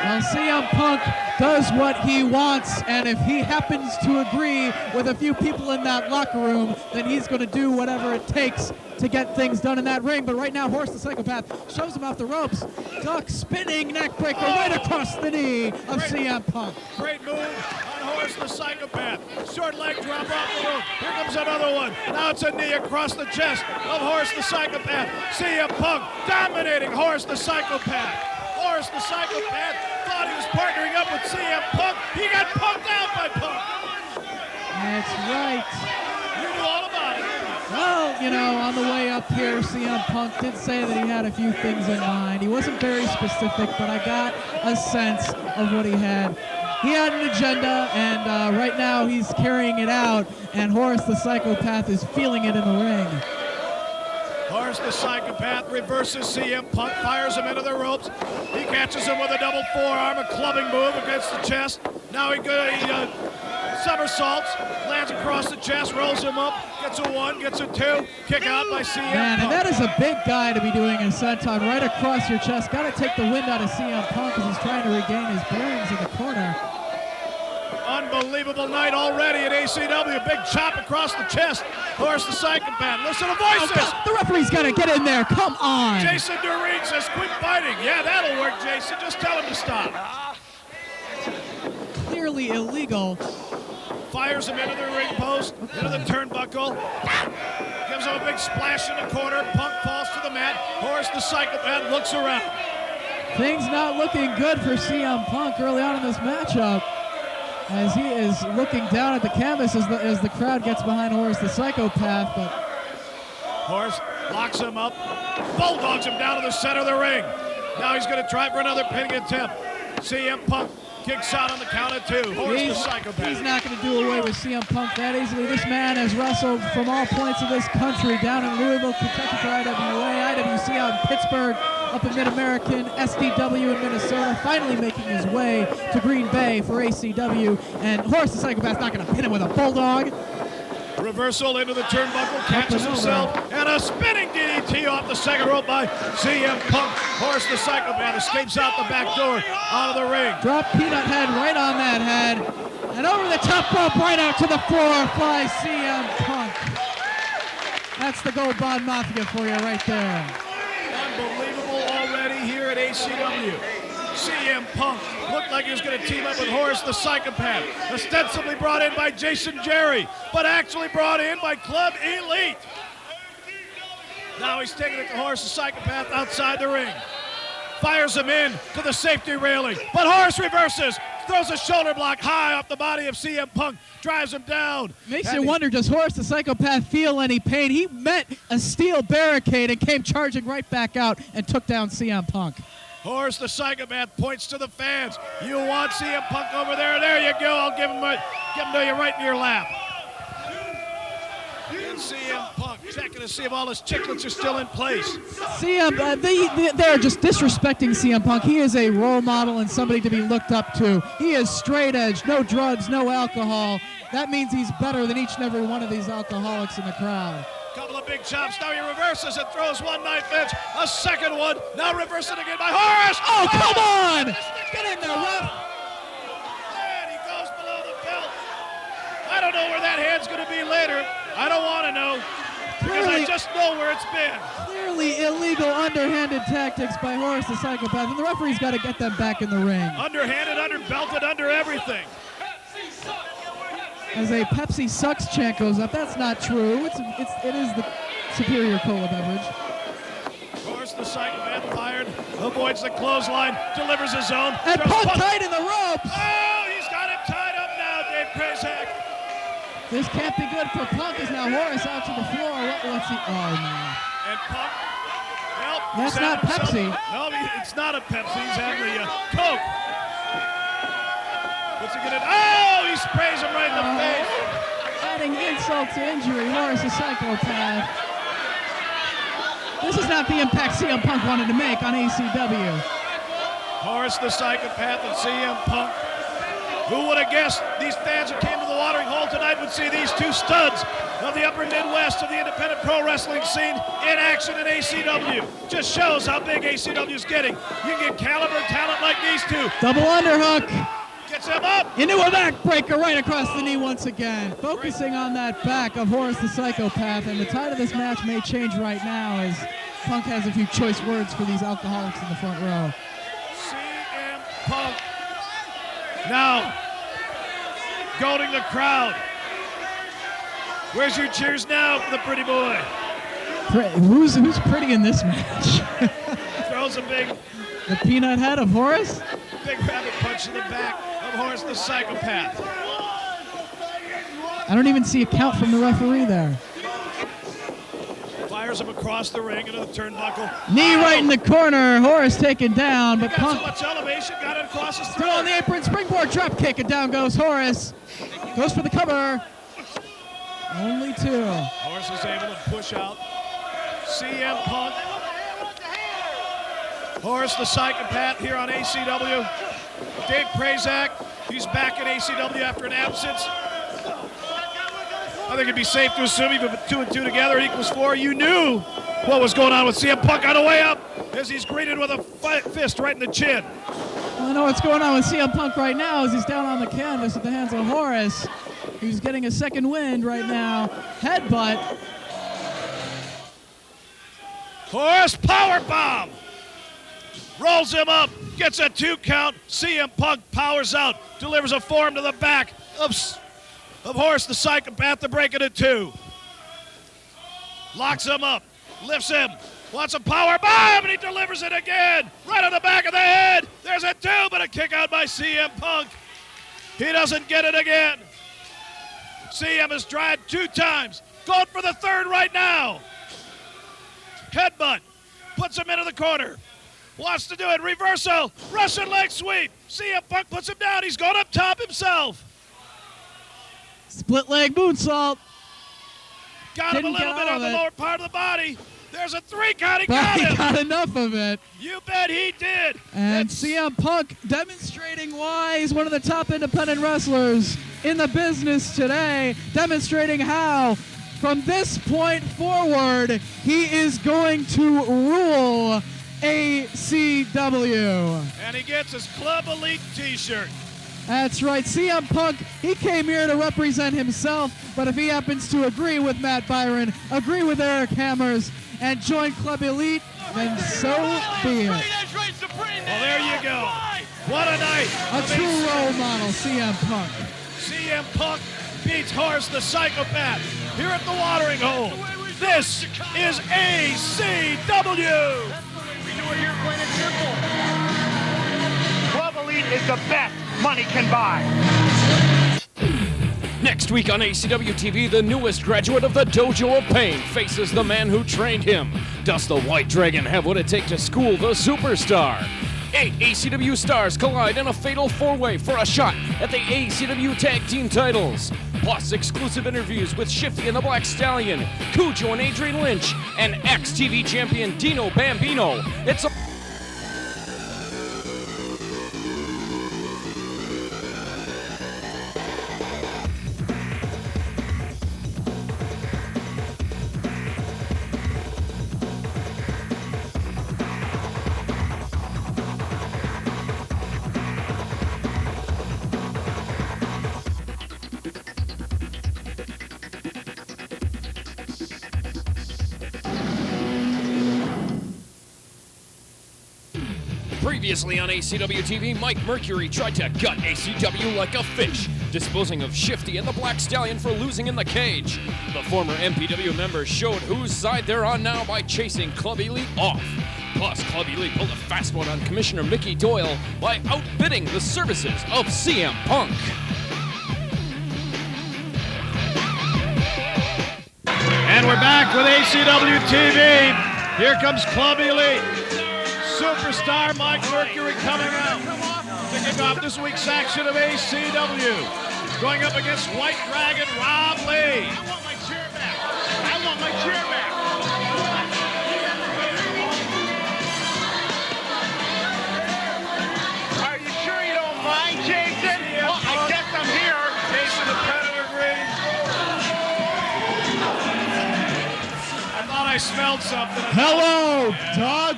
Well, CM Punk does what he wants, and if he happens to agree with a few people in that locker room, then he's going to do whatever it takes to get things done in that ring. But right now, Horace the Psychopath shows him off the ropes. Duck spinning neckbreaker right across the knee of CM Punk. Great move on Horace the Psychopath. Short leg drop off the rope. Here comes another one. Now it's a knee across the chest of Horace the Psychopath. CM Punk dominating Horace the Psychopath. Horace the Psychopath thought he was partnering up with CM Punk. He got punked out by Punk. That's right. You knew all about it. Well, you know, on the way up here, CM Punk did say that he had a few things in mind. He wasn't very specific, but I got a sense of what he had. He had an agenda, and right now he's carrying it out, and Horace the Psychopath is feeling it in the ring. Horace the Psychopath reverses CM Punk, fires him into the ropes. He catches him with a double forearm, a clubbing move against the chest. Now he somersaults, lands across the chest, rolls him up, gets a one, gets a two, kick out by CM Man, Punk. and that is a big guy to be doing a senton right across your chest. Got to take the wind out of CM Punk as he's trying to regain his bearings in the corner. Unbelievable night already at ACW. Big chop across the chest. Horace the Psychopath. Listen to voices. Oh, the referee's got to get in there. Come on. Jason Jerry says, quit fighting. Yeah, that'll work, Jason. Just tell him to stop. Clearly illegal. Fires him into the ring post, into the turnbuckle. Gives him a big splash in the corner. Punk falls to the mat. Horace the Psychopath looks around. Things not looking good for CM Punk early on in this matchup, as he is looking down at the canvas as the crowd gets behind Horace the Psychopath. But Horace locks him up, bulldogs him down to the center of the ring. Now he's going to try for another pinning attempt. CM Punk kicks out on the count of two. Horace the Psychopath. He's not going to do away with CM Punk that easily. This man has wrestled from all points of this country, down in Louisville, Kentucky for IWA, IWC out in Pittsburgh, up in Mid-American, SDW in Minnesota, finally making his way to Green Bay for ACW. And Horace the Psychopath's not going to pin him with a bulldog. Reversal into the turnbuckle, catches himself, and a spinning DDT off the second rope by CM Punk. Horace the Psychopath escapes out the back door, out of the ring. Drop peanut head right on that head. And over the top rope, right out to the floor, flies CM Punk. That's the Gold Bond Mafia for you right there. Unbelievable already here at ACW. CM Punk looked like he was going to team up with Horace the Psychopath, ostensibly brought in by Jason Jerry, but actually brought in by Club Elite. Now he's taking it to Horace the Psychopath outside the ring. Fires him in to the safety railing, but Horace reverses, throws a shoulder block high off the body of CM Punk, drives him down. Makes you wonder, does Horace the Psychopath feel any pain? He met a steel barricade and came charging right back out and took down CM Punk. Horace the Psychopath points to the fans. You want CM Punk over there? There you go. I'll give him to you right in your lap. And CM Punk checking to see if all his chiclets are still in place. They're just disrespecting CM Punk. He is a role model and somebody to be looked up to. He is straight edge, no drugs, no alcohol. That means he's better than each and every one of these alcoholics in the crowd. Couple of big chops. Now he reverses and throws one knife edge. A second one. Now reversing again by Horace. Oh, come on! Get in there, Ruff. And he goes below the belt. I don't know where that hand's going to be later. I don't want to know. Because I just know where it's been. Clearly illegal underhanded tactics by Horace the Psychopath. And the referee's got to get them back in the ring. Underhanded, underbelted, under everything. As a Pepsi sucks chant goes up. That's not true. It is the superior cola beverage. Horace the Psychopath fired, avoids the clothesline, delivers his own. And Punk tied in the ropes. Oh, he's got him tied up now, Dave Prazak. This can't be good for Punk as now Horace out to the floor. What's he? Oh, no. And Punk, well, that's not Pepsi. No, it's not a Pepsi. He's having the Coke. What's he gonna do? Oh, he sprays him right in the face. Adding insult to injury, Horace the Psychopath. This is not the impact CM Punk wanted to make on ACW. Horace the Psychopath and CM Punk. Who would have guessed these fans who came to the watering hole tonight would see these two studs of the upper Midwest of the independent pro wrestling scene in action in ACW. Just shows how big ACW is getting. You can get caliber talent like these two. Double underhook. Gets him up. Into a backbreaker right across the knee once again. Focusing on that back of Horace the Psychopath, and the tide of this match may change right now as Punk has a few choice words for these alcoholics in the front row. CM Punk now goading the crowd. Where's your cheers now for the pretty boy? Who's pretty in this match? Throws a big... The peanut head of Horace? Big rabbit punch in the back of Horace the Psychopath. I don't even see a count from the referee there. Fires him across the ring into the turnbuckle. Knee right in the corner. Horace taken down, but Punk... so much elevation, got it across his throat. Still on the apron, springboard drop kick, and down goes Horace. Goes for the cover. Only two. Horace is able to push out CM Punk. Horace the Psychopath here on ACW. Dave Prazak, he's back at ACW after an absence. I think it'd be safe to assume you put 2 and 2 together equals 4. You knew what was going on with CM Punk on the way up as he's greeted with a fist right in the chin. Well, I know what's going on with CM Punk right now as he's down on the canvas at the hands of Horace. He's getting a second wind right now. Headbutt. Horace powerbomb. Rolls him up, gets a 2 count. CM Punk powers out, delivers a forearm to the back of Horace the Psychopath to break it in 2. Locks him up, lifts him, wants a power bomb, and he delivers it again. Right on the back of the head. There's a 2, but a kick out by CM Punk. He doesn't get it again. CM has tried 2 times. Going for the 3rd right now. Headbutt, puts him into the corner. Wants to do it, reversal, Russian leg sweep. CM Punk puts him down, he's going up top himself. Split leg moonsault. Got him a little bit on the lower part of the body. There's a 3 count, he got him. He got enough of it. You bet he did. And CM Punk demonstrating why he's one of the top independent wrestlers in the business today, demonstrating how from this point forward he is going to rule ACW. And he gets his Club Elite t-shirt. That's right, CM Punk, he came here to represent himself, but if he happens to agree with Matt Byron, agree with Eric Hammers, and join Club Elite, then so be it. Well, there you go. What a night. A true role model, CM Punk. CM Punk beats Horace the Psychopath here at the watering hole. This is ACW. We're here plain and simple. Club Elite is the best money can buy. Next week on ACW-TV, the newest graduate of the Dojo of Pain faces the man who trained him. Does the White Dragon have what it takes to school the superstar? 8 ACW stars collide in a fatal 4-way for a shot at the ACW Tag Team titles. Plus exclusive interviews with Shifty and the Black Stallion, Kujo and Adrian Lynch, and ex-TV champion Dino Bambino. It's a Previously on ACW-TV, Mike Mercury tried to gut ACW like a fish, disposing of Shifty and the Black Stallion for losing in the cage. The former MPW members showed whose side they're on now by chasing Club Elite off. Plus, Club Elite pulled a fast one on Commissioner Mickey Doyle by outbidding the services of CM Punk. And we're back with ACW-TV. Here comes Club Elite. Superstar Mike Mercury coming out to kick off this week's action of ACW. Going up against White Dragon Rob Lee. I want my chair back. I want my chair back. Are you sure you don't mind, Jason? Well, I guess I'm here. Jason the Predator Green. I thought I smelled something. Hello, Doug.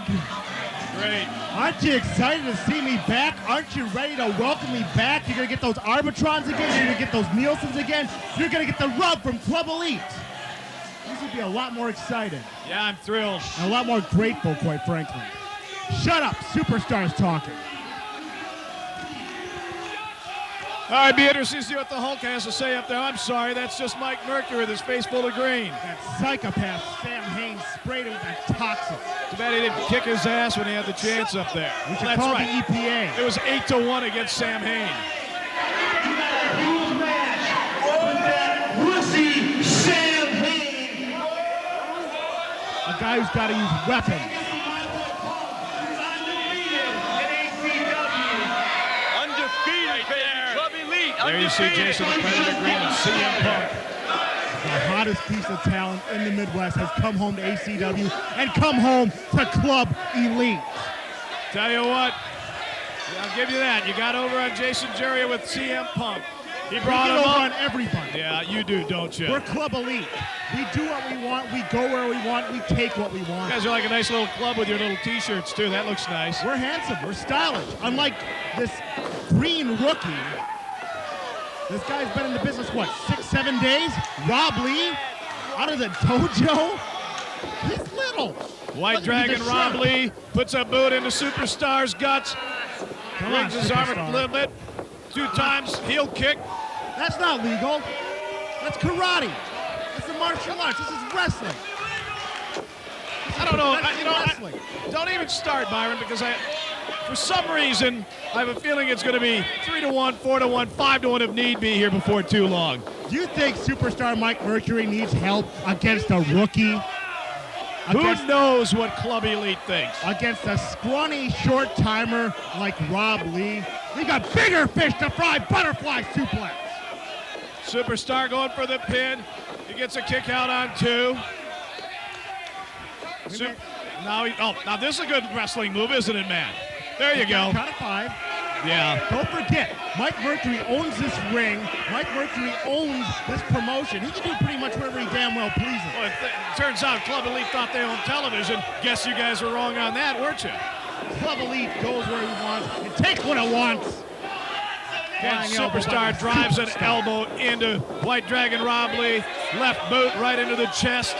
Great. Aren't you excited to see me back? Aren't you ready to welcome me back? You're going to get those Arbitrons again. You're going to get those Nielsen's again. You're going to get the rub from Club Elite. This would be a lot more excited. Yeah, I'm thrilled. And a lot more grateful, quite frankly. Shut up. Superstars talking. All right, be interested to see what the Hulk has to say up there. I'm sorry, that's just Mike Mercury with his face full of green. That psychopath Sam Hain sprayed him with that toxin. Too bad he didn't kick his ass when he had the chance up there. We should That's call right. the EPA. It was 8-1 against Sam Hain. Huge match with that wussy Sam Hain. A guy who's got to use weapons. Undefeated, baby. Club Elite. There you see Jason the Predator Green and CM Punk. The hottest piece of talent in the Midwest has come home to ACW and come home to Club Elite. Tell you what, I'll give you that. You got over on Jason Jerry with CM Punk. He brought him over up. on everybody. Yeah, you do, don't you? We're Club Elite. We do what we want. We go where we want. We take what we want. You guys are like a nice little club with your little T-shirts, too. That looks nice. We're handsome. We're stylish. Unlike this green rookie. This guy's been in the business, what, 6-7 days? Rob Lee, out of the dojo? He's little. White Dragon Rob Lee puts a boot into Superstar's guts. Rings his arm a little bit. 2 times, heel kick. That's not legal. That's karate. That's a martial arts. This is wrestling. I don't know. Don't even start, Byron, because for some reason, I have a feeling it's going to be 3-1, 4-1, 5-1 if need be here before too long. Do you think Superstar Mike Mercury needs help against a rookie? Who knows what Club Elite thinks? Against a scrawny short timer like Rob Lee. We got bigger fish to fry. Butterfly suplex. Superstar going for the pin. He gets a kick out on 2. Now this is a good wrestling move, isn't it, man? There you go. Count of 5. Yeah. Don't forget, Mike Mercury owns this ring. Mike Mercury owns this promotion. He can do pretty much whatever he damn well pleases. Well, it turns out Club Elite thought they owned television. Guess you guys were wrong on that, weren't you? Club Elite goes where he wants and takes what it wants. And Superstar drives an elbow into White Dragon Rob Lee. Left boot right into the chest.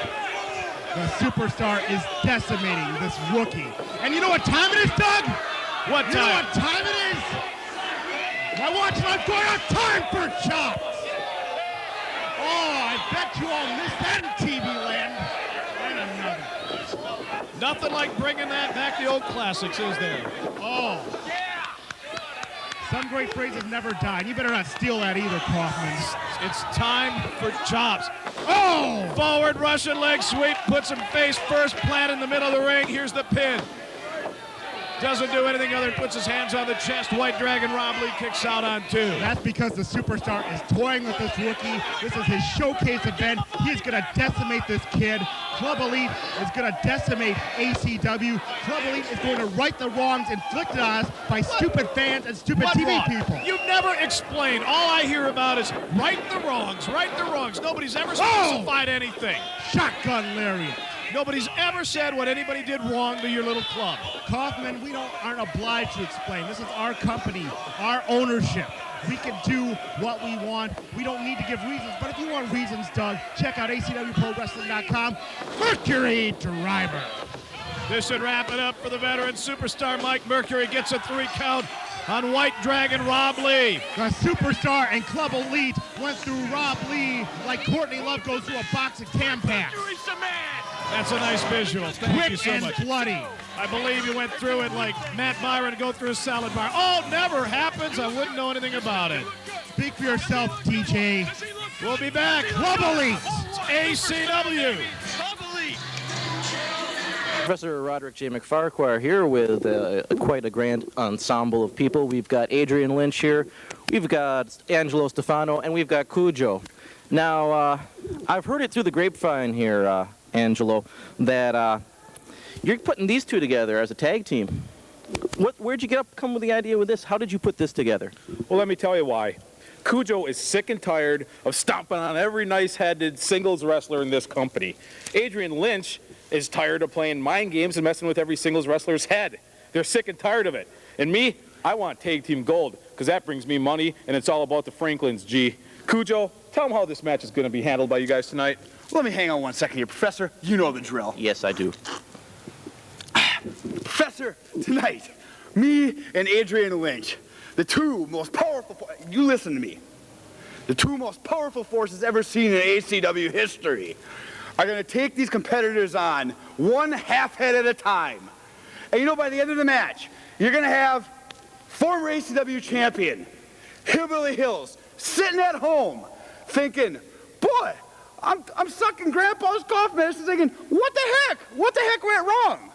The Superstar is decimating this rookie. And you know what time it is, Doug? What time? You know what time it is? My watch and I'm going on time for chops. Oh, I bet you all missed that in TV land. And another. Nothing like bringing that back, the old classics, is there? Oh. Some great phrases never die. And you better not steal that either, Kaufman. It's time for chops. Oh! Forward Russian leg sweep, puts him face first, plant in the middle of the ring. Here's the pin. Doesn't do anything other than puts his hands on the chest. White Dragon Rob Lee kicks out on 2. That's because the Superstar is toying with this rookie. This is his showcase event. He's going to decimate this kid. Club Elite is going to decimate ACW. Club Elite is going to right the wrongs inflicted on us by stupid fans and stupid TV people. You've never explained. All I hear about is right the wrongs, right the wrongs. Nobody's ever specified anything. Shotgun lariat. Nobody's ever said what anybody did wrong to your little club. Kaufman, we aren't obliged to explain. This is our company, our ownership. We can do what we want. We don't need to give reasons. But if you want reasons, Doug, check out ACWProWrestling.com. Mercury Driver. This should wrap it up for the veteran Superstar. Mike Mercury gets a 3 count on White Dragon Rob Lee. The Superstar and Club Elite went through Rob Lee like Courtney Love goes through a box of Tampax. That's a nice visual. Thank you so much. Quick and bloody. I believe you went through it like Matt Byron to go through a salad bar. Oh, never happens. I wouldn't know anything about it. Speak for yourself, TJ. We'll be back. Club Elite. It's ACW. Professor Roderick J. MacFahrquar here with quite a grand ensemble of people. We've got Adrian Lynch here, we've got Angelo, Stefano, and we've got Kujo. Now, I've heard it through the grapevine here, Angelo, that you're putting these two together as a tag team. Where'd you come with the idea with this? How did you put this together? Well, let me tell you why. Kujo is sick and tired of stomping on every nice-headed singles wrestler in this company. Adrian Lynch is tired of playing mind games and messing with every singles wrestler's head. They're sick and tired of it. And me, I want tag team gold, because that brings me money, and it's all about the Franklins, G. Kujo, tell them how this match is going to be handled by you guys tonight. Let me hang on 1 second here, Professor. You know the drill. Yes, I do. Professor, tonight, me and Adrian Lynch, the two most powerful, you listen to me, the two most powerful forces ever seen in ACW history are going to take these competitors on one half head at a time. And you know, by the end of the match, you're going to have former ACW champion, Hillbilly Hills, sitting at home thinking, boy, I'm sucking Grandpa's cough medicine thinking, what the heck? What the heck went wrong?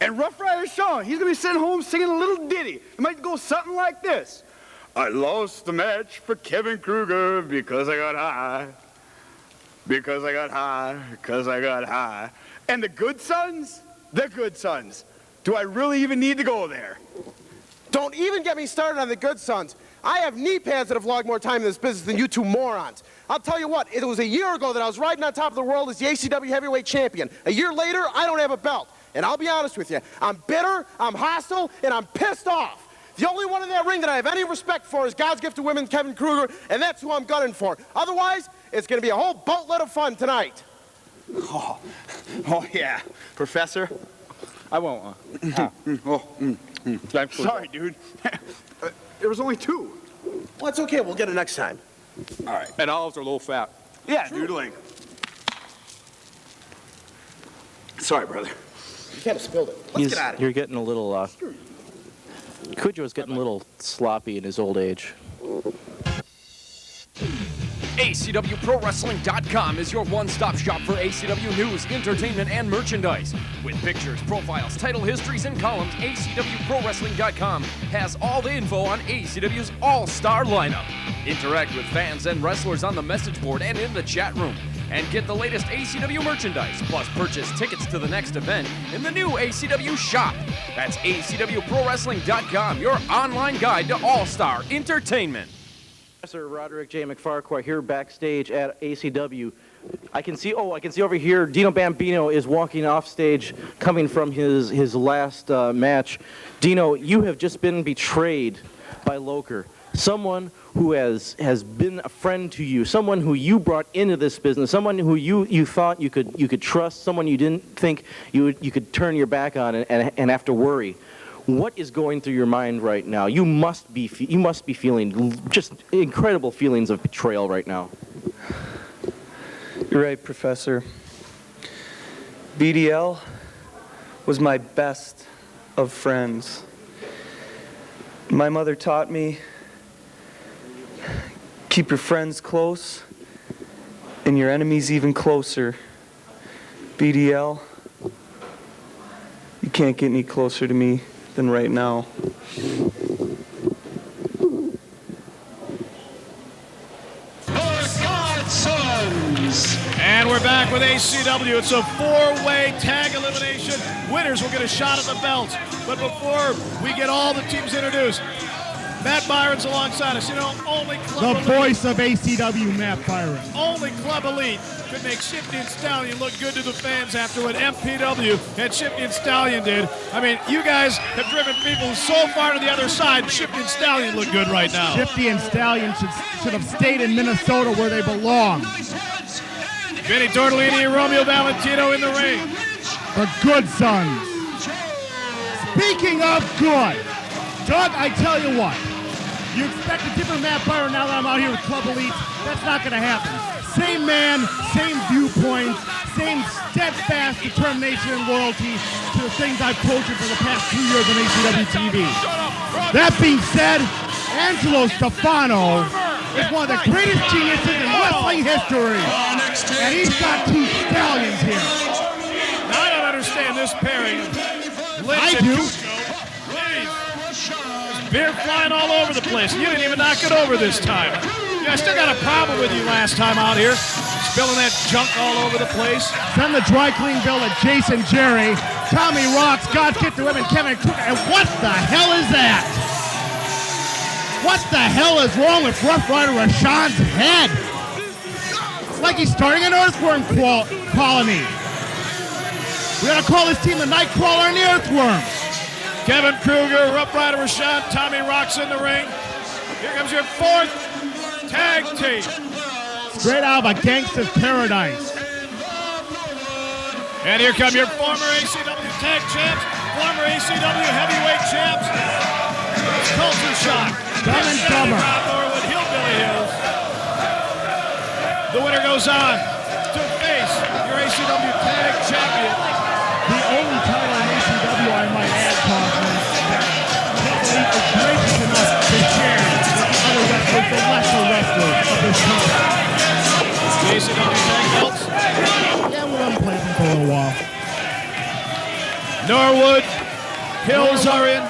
And Rough Rider Rashaan, he's going to be sitting home singing a little ditty. It might go something like this. I lost the match for Keven Krueger because I got high. Because I got high, because I got high. And the good sons, do I really even need to go there? Don't even get me started on the good sons. I have knee pads that have logged more time in this business than you two morons. I'll tell you what, it was a year ago that I was riding on top of the world as the ACW heavyweight champion. A year later, I don't have a belt. And I'll be honest with you, I'm bitter, I'm hostile, and I'm pissed off. The only one in that ring that I have any respect for is God's gift to women, Keven Krueger, and that's who I'm gunning for. Otherwise, it's going to be a whole boatload of fun tonight. Oh yeah, Professor. I won't. Sorry, dude. There was only two. Well, it's okay. We'll get it next time. All right. And olives are low fat. Yeah, dude, like. Sorry, brother. You can't have spilled it. Let's get out of here. You're getting a little, Kujo's getting a little sloppy in his old age. ACWProWrestling.com is your one-stop shop for ACW news, entertainment, and merchandise. With pictures, profiles, title histories, and columns, ACWProWrestling.com has all the info on ACW's all-star lineup. Interact with fans and wrestlers on the message board and in the chat room. And get the latest ACW merchandise, plus purchase tickets to the next event in the new ACW shop. That's ACWProWrestling.com, your online guide to all-star entertainment. Professor Roderick J. MacFahrquar here backstage at ACW. I can see over here, Dino Bambino is walking off stage, coming from his last match. Dino, you have just been betrayed by Loker. Someone who has been a friend to you, someone who you brought into this business, someone who you thought you could trust, someone you didn't think you could turn your back on and have to worry. What is going through your mind right now? You must be feeling just incredible feelings of betrayal right now. You're right, Professor. BDL was my best of friends. My mother taught me, keep your friends close and your enemies even closer. BDL, you can't get any closer to me than right now. Godsons. And we're back with ACW. It's a four-way tag elimination. Winners will get a shot at the belts. But before we get all the teams introduced, Matt Byron's alongside us. You know, only Club Elite. The voice of ACW, Matt Byron. Only Club Elite could make Shifty and Stallion look good to the fans after what MPW and Shifty and Stallion did. I mean, you guys have driven people so far to the other side. Shifty and Stallion look good right now. Shifty and Stallion should have stayed in Minnesota where they belong. Vinny Tortellini and Romeo Valentino in the ring. The good sons. Speaking of good, Doug, I tell you what. You expect a different Matt Byron now that I'm out here with Club Elite. That's not going to happen. Same man, same viewpoints, same steadfast determination and loyalty to the things I've told you for the past 2 years on ACW-TV. That being said, Angelo Stefano is one of the greatest geniuses in wrestling history. And he's got two stallions here. Now, I don't understand this pairing. I do. There's beer flying all over the place. You didn't even knock it over this time. Yeah, I still got a problem with you last time out here. Spilling that junk all over the place. Send the dry clean bill to Jason Jerry. Tommy Rocks, God's Gift to Women, Keven Krueger. And what the hell is that? What the hell is wrong with Rough Rider Rashaan's head? It's like he's starting an earthworm colony. We gotta call this team the Nightcrawler and the Earthworms. Keven Krueger, Rough Rider Rashaan, Tommy Rocks in the ring. Here comes your fourth tag team. Straight out of a gangster's paradise. And here come your former ACW tag champs, former ACW heavyweight champs. Culture Shock. Dumb and Dumber. Norwood Hillbilly Hills. The winner goes on to face your ACW tag champion. The only title in ACW, I might add, Kaufman, that Elite is gracious enough to share with the other wrestlers, the lesser wrestlers of this company. ACW tag belts? Yeah, we'll let them play them for a little while. Norwood Hills are in.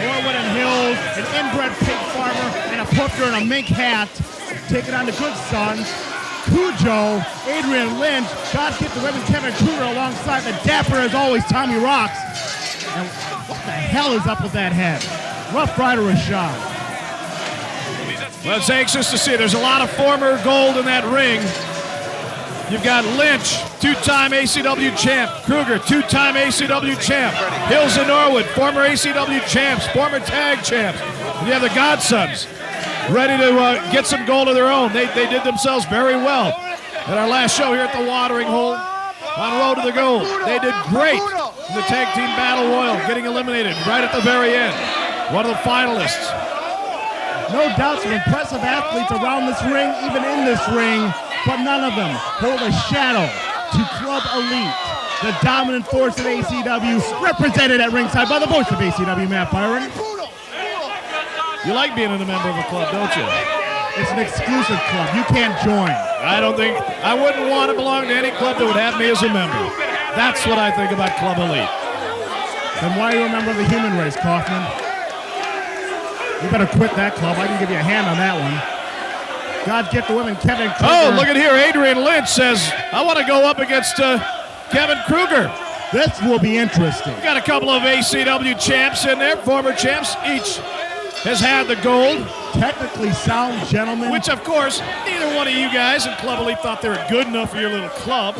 Norwood and Hills, an inbred pig farmer, and a puffer in a mink hat, taking on the Godsons. Kujo, Adrian, Lynch, God's Gift to Women, Keven Krueger, alongside the dapper, as always, Tommy Rocks. And what the hell is up with that head? Rough Rider Rashaan. Well, it's anxious to see. There's a lot of former gold in that ring. You've got Lynch, two-time ACW champ. Krueger, two-time ACW champ. Hills and Norwood, former ACW champs, former tag champs. And you have the Godsons, ready to get some gold of their own. They did themselves very well at our last show here at the Watering Hole on Road to the Gold. They did great in the Tag Team Battle Royal, getting eliminated right at the very end. One of the finalists. No doubt some impressive athletes around this ring, even in this ring, but none of them hold a shadow to Club Elite, the dominant force of ACW, represented at ringside by the voice of ACW, Matt Byron. You like being a member of a club, don't you? It's an exclusive club. You can't join. I wouldn't want to belong to any club that would have me as a member. That's what I think about Club Elite. Then why are you a member of the human race, Kaufman? You better quit that club. I can give you a hand on that one. God's Gift to Women, Keven Krueger. Oh, look at here. Adrian Lynch says, I want to go up against Keven Krueger. This will be interesting. We've got a couple of ACW champs in there, former champs. Each has had the gold. Technically sound gentlemen. Which, of course, neither one of you guys in Club Elite thought they were good enough for your little club.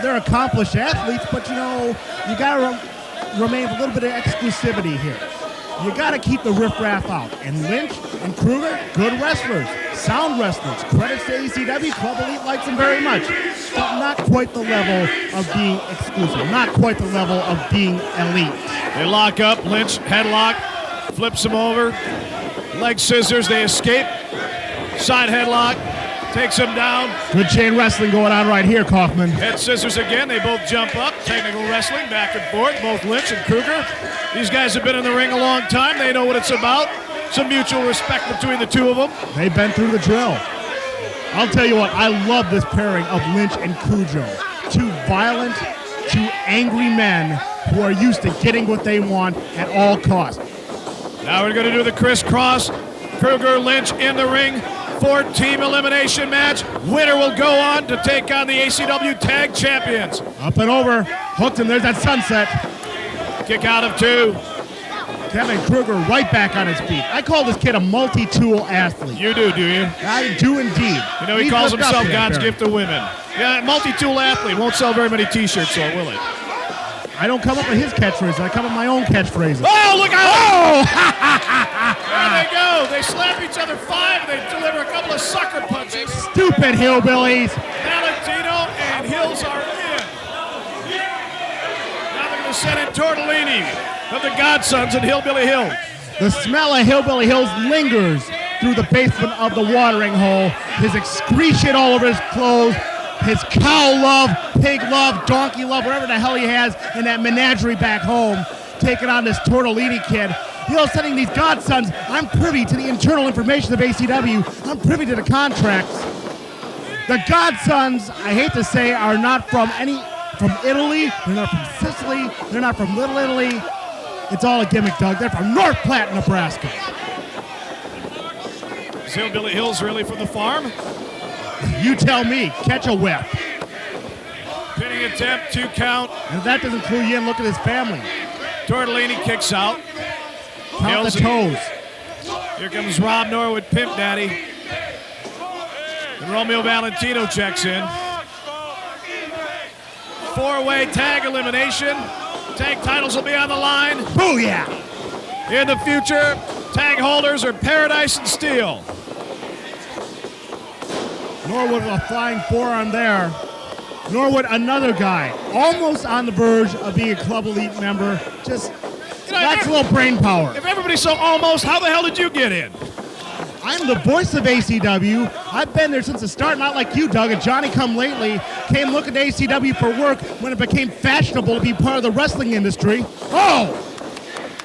They're accomplished athletes, but, you know, you got to remain a little bit of exclusivity here. You got to keep the riffraff out. And Lynch and Krueger, good wrestlers, sound wrestlers. Credits to ACW, Club Elite likes them very much. But not quite the level of being exclusive. Not quite the level of being elite. They lock up. Lynch headlock, flips him over. Leg scissors, they escape. Side headlock, takes him down. Good chain wrestling going on right here, Kaufman. Head scissors again. They both jump up. Technical wrestling back and forth. Both Lynch and Krueger. These guys have been in the ring a long time. They know what it's about. Some mutual respect between the two of them. They've been through the drill. I'll tell you what, I love this pairing of Lynch and Kujo. Two violent, two angry men who are used to getting what they want at all costs. Now we're going to do the crisscross. Krueger, Lynch in the ring. 4-team elimination match. Winner will go on to take on the ACW Tag Champions. Up and over. Hooked him. There's that sunset. Kick out of 2. Keven Krueger right back on his feet. I call this kid a multi-tool athlete. You do you? I do indeed. You know, he calls himself God's Gift to Women. Yeah, multi-tool athlete. Won't sell very many T-shirts, though, will it? I don't come up with his catchphrases. I come up with my own catchphrases. Oh, look out! Oh! There they go. They slap each other 5. They deliver a couple of sucker punches. Stupid hillbillies. Valentino and Hills are in. Now they're going to send in Tortellini of the Godsons and Hillbilly Hill. The smell of Hillbilly Hills lingers through the basement of the watering hole. His excretion all over his clothes. His cow love, pig love, donkey love, whatever the hell he has in that menagerie back home, taking on this Tortellini kid. You know, sending these Godsons, I'm privy to the internal information of ACW. I'm privy to the contracts. The Godsons, I hate to say, are not from Italy. They're not from Sicily. They're not from Little Italy. It's all a gimmick, Doug. They're from North Platte, Nebraska. Is Hillbilly Hills really from the farm? You tell me. Catch a whip. Pinning attempt, 2 count. And if that doesn't clue you in, look at his family. Tortellini kicks out. Count the toes. Here comes Rob Norwood, Pimp Daddy. And Romeo Valentino checks in. 4-way tag elimination. Tag titles will be on the line. Booyah! In the future, tag holders are Paradise and Steel. Norwood with a flying forearm there. Norwood, another guy, almost on the verge of being a Club Elite member. Just lacks a little brain power. If everybody's so almost, how the hell did you get in? I'm the voice of ACW. I've been there since the start, not like you, Doug. A Johnny come lately, came looking to ACW for work when it became fashionable to be part of the wrestling industry. Oh!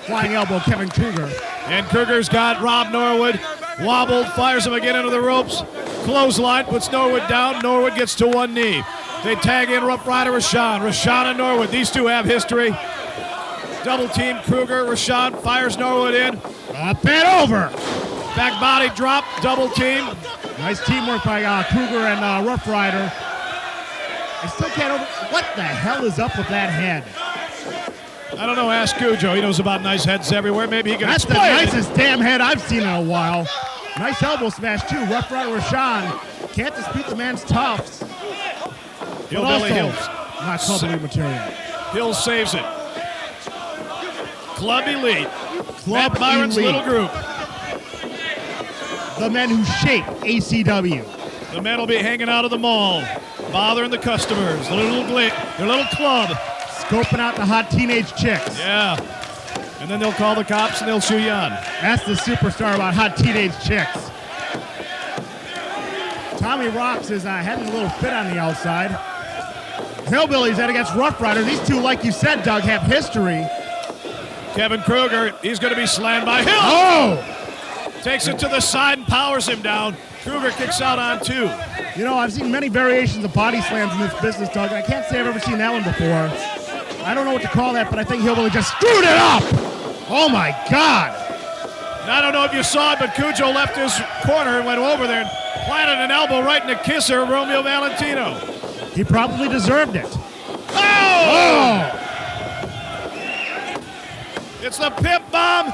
Flying elbow, Keven Krueger. And Krueger's got Rob Norwood. Wobbled, fires him again into the ropes. Clothesline, puts Norwood down. Norwood gets to one knee. They tag in Rough Rider Rashaan. Rashaan and Norwood, these two have history. Double team Krueger. Rashaan fires Norwood in. Up and over. Back body drop, double team. Nice teamwork by Krueger and Rough Rider. I still can't over. What the hell is up with that head? I don't know, ask Kujo. He knows about nice heads everywhere. Maybe he can That's the explain it. nicest damn head I've seen in a while. Nice elbow smash, too. Rough Rider Rashaan. Can't dispute the man's toughs. Hillbilly Hills. Not Club Elite material. Hills saves it. Club Elite. Club Matt Byron's Elite. little group. The men who shape ACW. The men will be hanging out of the mall, bothering the customers. Their little club. Scoping out the hot teenage chicks. Yeah. And then they'll call the cops and they'll shoo you on. That's the superstar about hot teenage chicks. Tommy Rocks is having a little fit on the outside. Hillbillies head against Rough Rider. These two, like you said, Doug, have history. Keven Krueger, he's going to be slammed by Hill. Oh! Takes it to the side and powers him down. Krueger kicks out on 2. You know, I've seen many variations of body slams in this business, Doug. I can't say I've ever seen that one before. I don't know what to call that, but I think Hillbilly just screwed it up. Oh, my God. And I don't know if you saw it, but Kujo left his corner and went over there and planted an elbow right in the kisser of Romeo Valentino. He probably deserved it. Oh! It's the Pimp Bomb.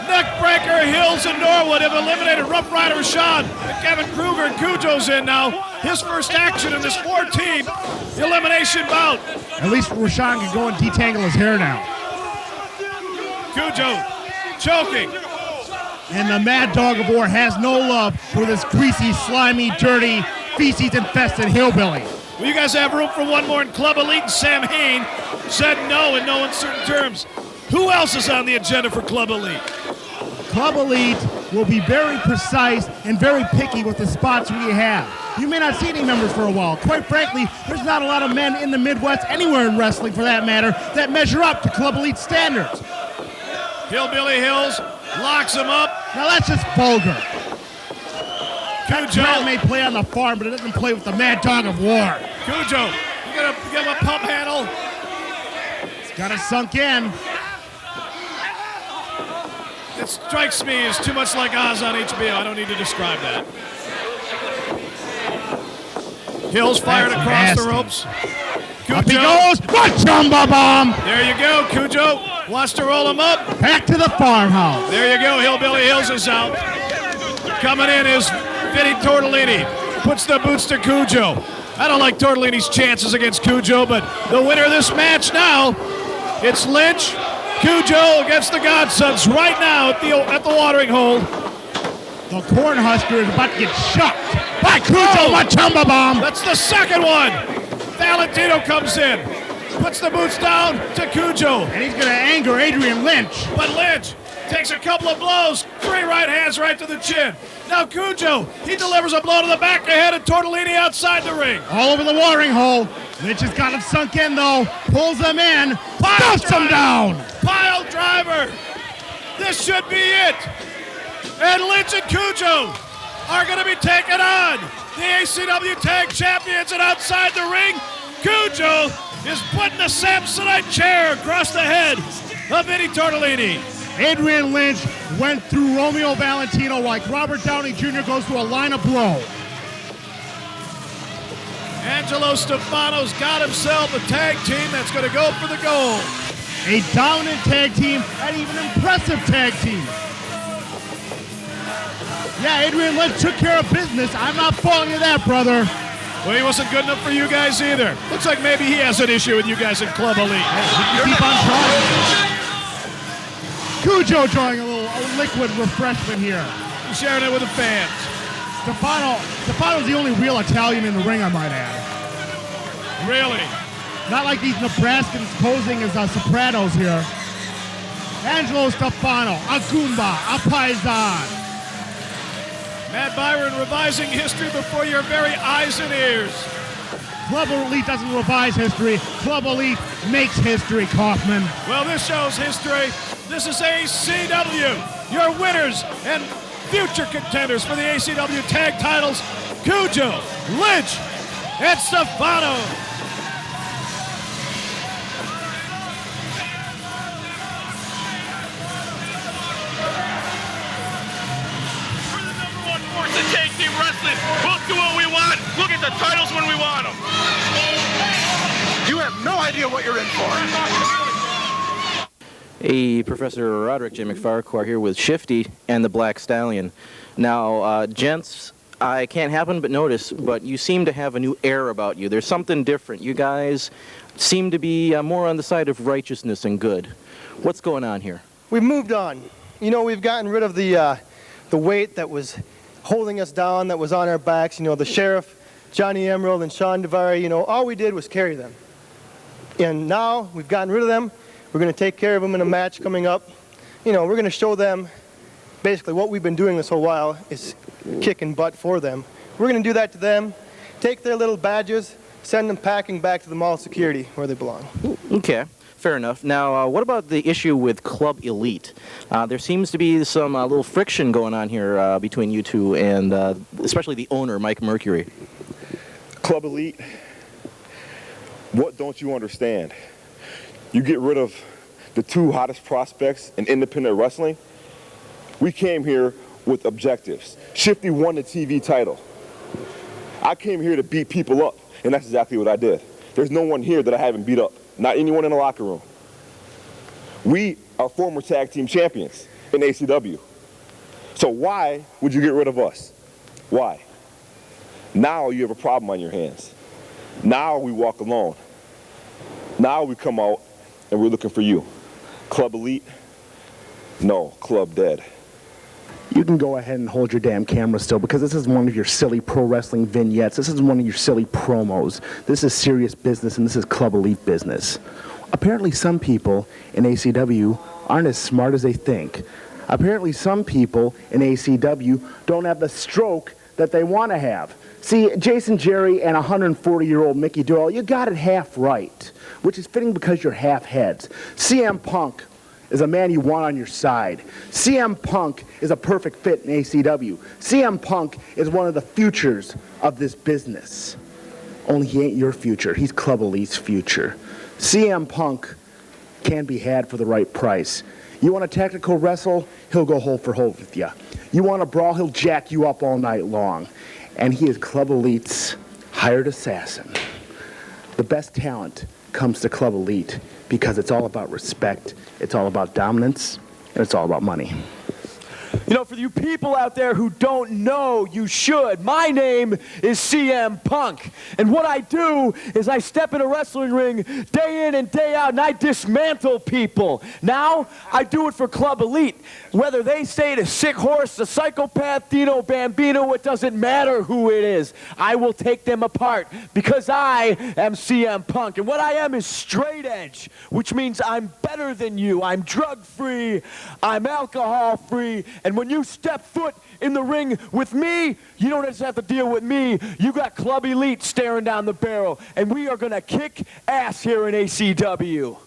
Neckbreaker. Hills and Norwood have eliminated Rough Rider Rashaan. And Keven Krueger and Kujo's in now. His first action in this 4-team elimination bout. At least Rashaan can go and detangle his hair now. Kujo choking. And the Mad Dog of War has no love for this greasy, slimy, dirty, feces-infested hillbilly. Well, you guys have room for one more, and Club Elite and Sam Hain said no in no uncertain terms. Who else is on the agenda for Club Elite? Club Elite will be very precise and very picky with the spots we have. You may not see any members for a while. Quite frankly, there's not a lot of men in the Midwest, anywhere in wrestling for that matter, that measure up to Club Elite standards. Hillbilly Hills locks him up. Now that's just vulgar. Kujo That may play on the farm, but it doesn't play with the Mad Dog of War. Kujo, you gonna give him a pump handle? It's got it sunk in. It strikes me as too much like Oz on HBO. I don't need to describe that. Hills fired That's across nasty. the ropes. Up he goes. Machumba bomb. There you go. Kujo wants to roll him up. Back to the farmhouse. There you go. Hillbilly Hills is out. Coming in is Vinny Tortellini. Puts the boots to Kujo. I don't like Tortellini's chances against Kujo, but the winner of this match now, it's Lynch. Kujo against the Godsons right now at the watering hole. The Cornhusker is about to get shot by Kujo. Machumba bomb. That's the second one. Valentino comes in, puts the boots down to Kujo. And he's going to anger Adrian Lynch. But Lynch Takes a couple of blows. 3 right hands right to the chin. Now Kujo, he delivers a blow to the back of the head and Tortellini outside the ring. All over the watering hole. Lynch has got him sunk in, though. Pulls him in. Dumps him down. Pile driver. This should be it. And Lynch and Kujo are going to be taking on the ACW Tag Champions, and outside the ring, Kujo is putting a Samsonite chair across the head of Vinny Tortellini. Adrian Lynch went through Romeo Valentino like Robert Downey Jr. goes through a line of blow. Angelo Stefano's got himself a tag team that's going to go for the gold. A dominant tag team, and even impressive tag team. Yeah, Adrian Lynch took care of business. I'm not falling to that, brother. Well, he wasn't good enough for you guys either. Looks like maybe he has an issue with you guys in Club Elite. Hey, keep on trying. Kujo drawing a little liquid refreshment here. He's sharing it with the fans. Stefano's the only real Italian in the ring, I might add. Really? Not like these Nebraskans posing as Sopranos here. Angelo Stefano, a Goomba, a Paisan. Matt Byron revising history before your very eyes and ears. Club Elite doesn't revise history. Club Elite makes history, Kaufman. Well, this shows history. This is ACW, your winners and future contenders for the ACW tag titles, Kujo, Lynch, and Stefano. We're the #1 force in tag team wrestling. We'll do what we want. We'll get the titles when we want them. You have no idea what you're in for. Hey, Professor Roderick, J. MacFahrquar here with Shifty and the Black Stallion. Now, gents, I can't happen but notice, but you seem to have a new air about you. There's something different. You guys seem to be more on the side of righteousness and good. What's going on here? We've moved on. You know, we've gotten rid of the weight that was holding us down, that was on our backs. You know, the sheriff, Johnny Emerald, and Sean DeVary, you know, all we did was carry them. And now we've gotten rid of them. We're going to take care of them in a match coming up. You know, we're going to show them basically what we've been doing this whole while is kicking butt for them. We're going to do that to them, take their little badges, send them packing back to the mall security where they belong. Okay, fair enough. Now, what about the issue with Club Elite? There seems to be some little friction going on here between you two and especially the owner, Mike Mercury. Club Elite, what don't you understand? You get rid of the 2 hottest prospects in independent wrestling. We came here with objectives. Shifty won the TV title. I came here to beat people up, and that's exactly what I did. There's no one here that I haven't beat up, not anyone in the locker room. We are former tag team champions in ACW. So why would you get rid of us? Why? Now you have a problem on your hands. Now we walk alone. Now we come out and we're looking for you. Club Elite? No, Club Dead. You can go ahead and hold your damn camera still, because this is one of your silly pro wrestling vignettes. This is one of your silly promos. This is serious business, and this is Club Elite business. Apparently some people in ACW aren't as smart as they think. Apparently some people in ACW don't have the stroke that they want to have. See, Jason Jerry and 140-year-old Mickey Doyle, you got it half right, which is fitting because you're half heads. CM Punk is a man you want on your side. CM Punk is a perfect fit in ACW. CM Punk is one of the futures of this business. Only he ain't your future. He's Club Elite's future. CM Punk can be had for the right price. You want a tactical wrestle? He'll go hole for hole with you. You want a brawl? He'll jack you up all night long. And he is Club Elite's hired assassin. The best talent comes to Club Elite because it's all about respect, it's all about dominance, and it's all about money. You know, for you people out there who don't know, you should. My name is CM Punk. And what I do is I step in a wrestling ring day in and day out, and I dismantle people. Now, I do it for Club Elite. Whether they say to sick Horace the Psychopath, Dino Bambino, it doesn't matter who it is. I will take them apart because I am CM Punk. And what I am is straight edge, which means I'm better than you. I'm drug-free, I'm alcohol-free, and when you step foot in the ring with me, you don't just have to deal with me. You got Club Elite staring down the barrel, and we are going to kick ass here in ACW.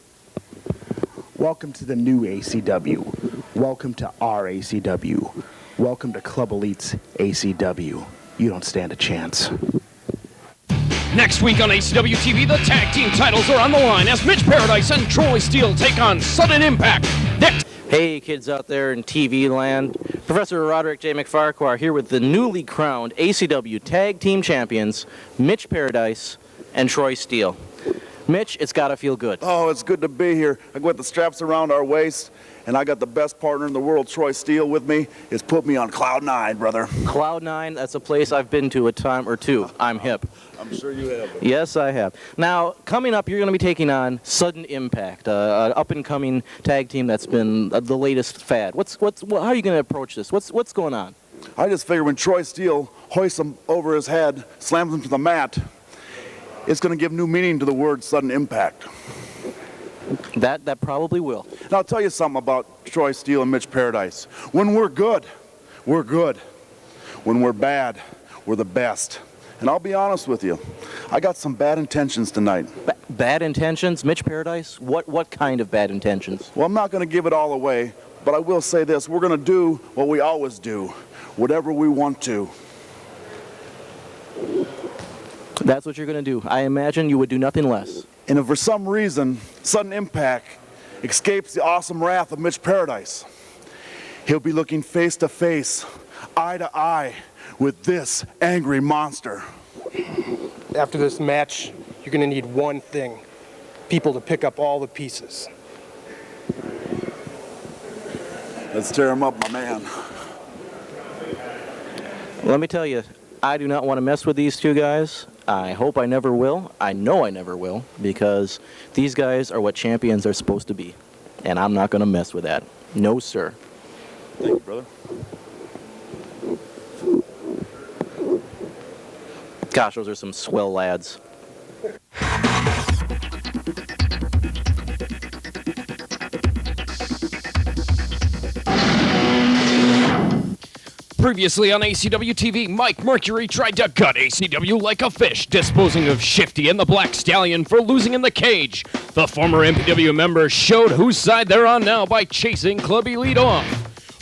Welcome to the new ACW. Welcome to our ACW. Welcome to Club Elite's ACW. You don't stand a chance. Next week on ACW-TV, the tag team titles are on the line as Mitch Paradise and Troy Steel take on Sudden Impact. Next. Hey kids out there in TV land, Professor Roderick J. MacFahrquar here with the newly crowned ACW Tag Team Champions, Mitch Paradise and Troy Steel. Mitch, it's gotta feel good. Oh, it's good to be here. I got the straps around our waist, and I got the best partner in the world, Troy Steel, with me. It's put me on Cloud 9, brother. Cloud 9, that's a place I've been to a time or two. I'm hip. I'm sure you have. Yes, I have. Now, coming up, you're going to be taking on Sudden Impact, an up-and-coming tag team that's been the latest fad. How are you going to approach this? What's going on? I just figure when Troy Steel hoists him over his head, slams him to the mat, it's going to give new meaning to the word Sudden Impact. That probably will. Now, I'll tell you something about Troy Steel and Mitch Paradise. When we're good, we're good. When we're bad, we're the best. And I'll be honest with you, I got some bad intentions tonight. Bad intentions? Mitch Paradise? What kind of bad intentions? Well, I'm not going to give it all away, but I will say this. We're going to do what we always do, whatever we want to. That's what you're going to do. I imagine you would do nothing less. And if for some reason Sudden Impact escapes the awesome wrath of Mitch Paradise, he'll be looking face to face, eye to eye, with this angry monster. After this match, you're going to need one thing. People to pick up all the pieces. Let's tear him up, my man. Let me tell you, I do not want to mess with these two guys. I hope I never will. I know I never will, because these guys are what champions are supposed to be. And I'm not going to mess with that. No, sir. Thank you, brother. Gosh, those are some swell lads. Previously on ACW-TV, Mike Mercury tried to gut ACW like a fish, disposing of Shifty and the Black Stallion for losing in the cage. The former MPW members showed whose side they're on now by chasing Club Elite off.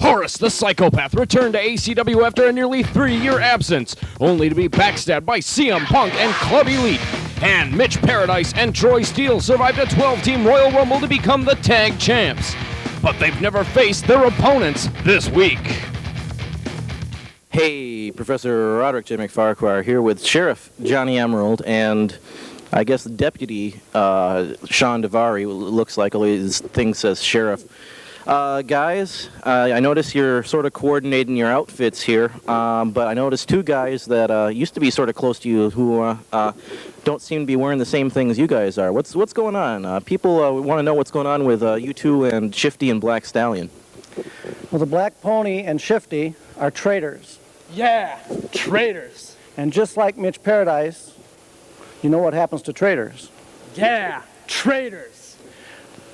Horace the Psychopath returned to ACW after a nearly 3-year absence, only to be backstabbed by CM Punk and Club Elite. And Mitch Paradise and Troy Steel survived a 12-team Royal Rumble to become the tag champs. But they've never faced their opponents this week. Hey, Professor Roderick J. MacFahrquar here with Sheriff Johnny Emerald and I guess Deputy Sean Devari, looks like, although his thing says Sheriff. Guys, I notice you're sort of coordinating your outfits here, but I noticed two guys that used to be sort of close to you who don't seem to be wearing the same things you guys are. What's going on? People want to know what's going on with you two and Shifty and Black Stallion. Well, the Black Pony and Shifty are traitors. Yeah, traitors. And just like Mitch Paradise, you know what happens to traitors. Yeah, traitors.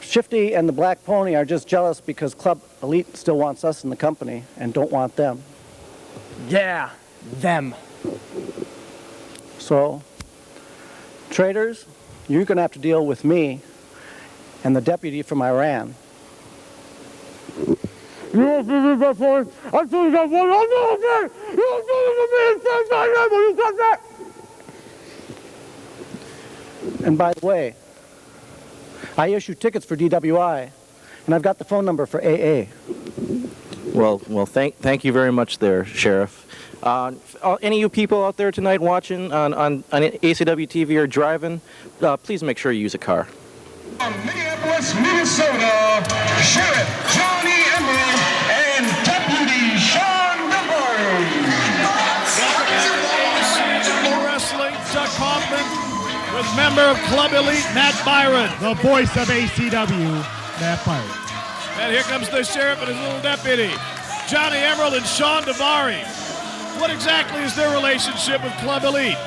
Shifty and the Black Pony are just jealous because Club Elite still wants us in the company and don't want them. Yeah, them. So, traitors, you're going to have to deal with me and the deputy from Iran. You don't see me, Black Pony? I see you got one on the You don't see me for me and say my name when you come back. And by the way, I issue tickets for DWI, and I've got the phone number for AA. Well, thank you very much there, Sheriff. Any of you people out there tonight watching on ACW TV or driving, please make sure you use a car. From Minneapolis, Minnesota, Sheriff Johnny Emerald and Deputy member of Club Elite, Matt Byron. The voice of ACW, Matt Byron. And here comes the sheriff and his little deputy, Johnny Emerald and Shawn Daivari. What exactly is their relationship with Club Elite?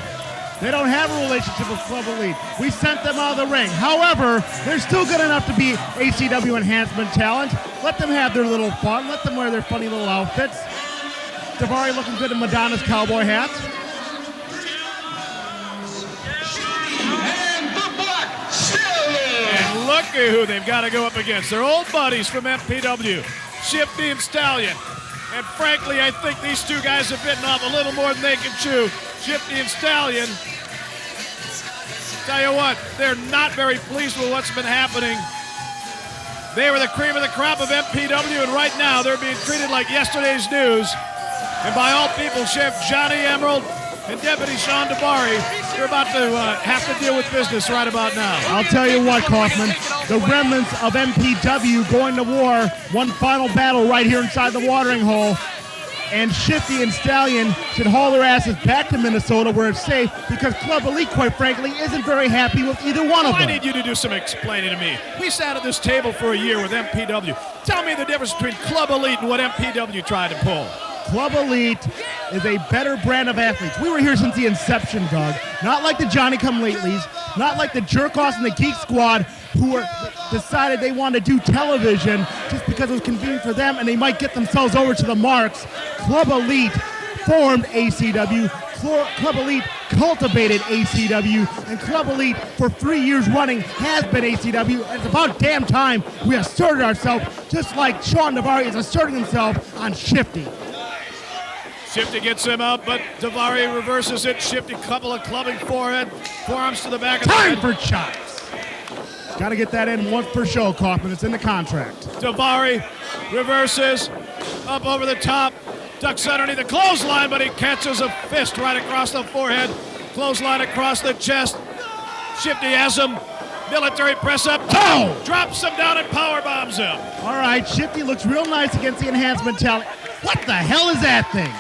They don't have a relationship with Club Elite. We sent them out of the ring. However, they're still good enough to be ACW enhancement talent. Let them have their little fun. Let them wear their funny little outfits. Daivari looking good in Madonna's cowboy hat. And look at who they've got to go up against. They're old buddies from MPW, Shifty and Stallion. And frankly, I think these two guys have bitten off a little more than they can chew. Shifty and Stallion. Tell you what, they're not very pleased with what's been happening. They were the cream of the crop of MPW, and right now they're being treated like yesterday's news. And by all people, Sheriff Johnny Emerald and Deputy Shawn Daivari, they're about to have to deal with business right about now. I'll tell you what, Kaufman, the remnants of MPW going to war, one final battle right here inside the watering hole. And Shifty and Stallion should haul their asses back to Minnesota where it's safe, because Club Elite, quite frankly, isn't very happy with either one of them. I need you to do some explaining to me. We sat at this table for a year with MPW. Tell me the difference between Club Elite and what MPW tried to pull. Club Elite is a better brand of athletes. We were here since the inception, Doug. Not like the Johnny-come-latelys, not like the jerk-offs and the Geek Squad who decided they wanted to do television just because it was convenient for them and they might get themselves over to the marks. Club Elite formed ACW. Club Elite cultivated ACW, and Club Elite for 3 years running has been ACW. And it's about damn time we asserted ourselves, just like Shawn Daivari is asserting himself on Shifty. Shifty gets him out, but Daivari reverses it. Shifty, couple of clubbing forearms to the back of the head. Time for chops. Got to get that in once per show, Kaufman. It's in the contract. Daivari reverses up over the top, ducks underneath the clothesline, but he catches a fist right across the forehead. Clothesline across the chest. Shifty has him. Military press up. Oh! Drops him down and power bombs him. All right, Shifty looks real nice against the enhancement talent. What the hell is that thing?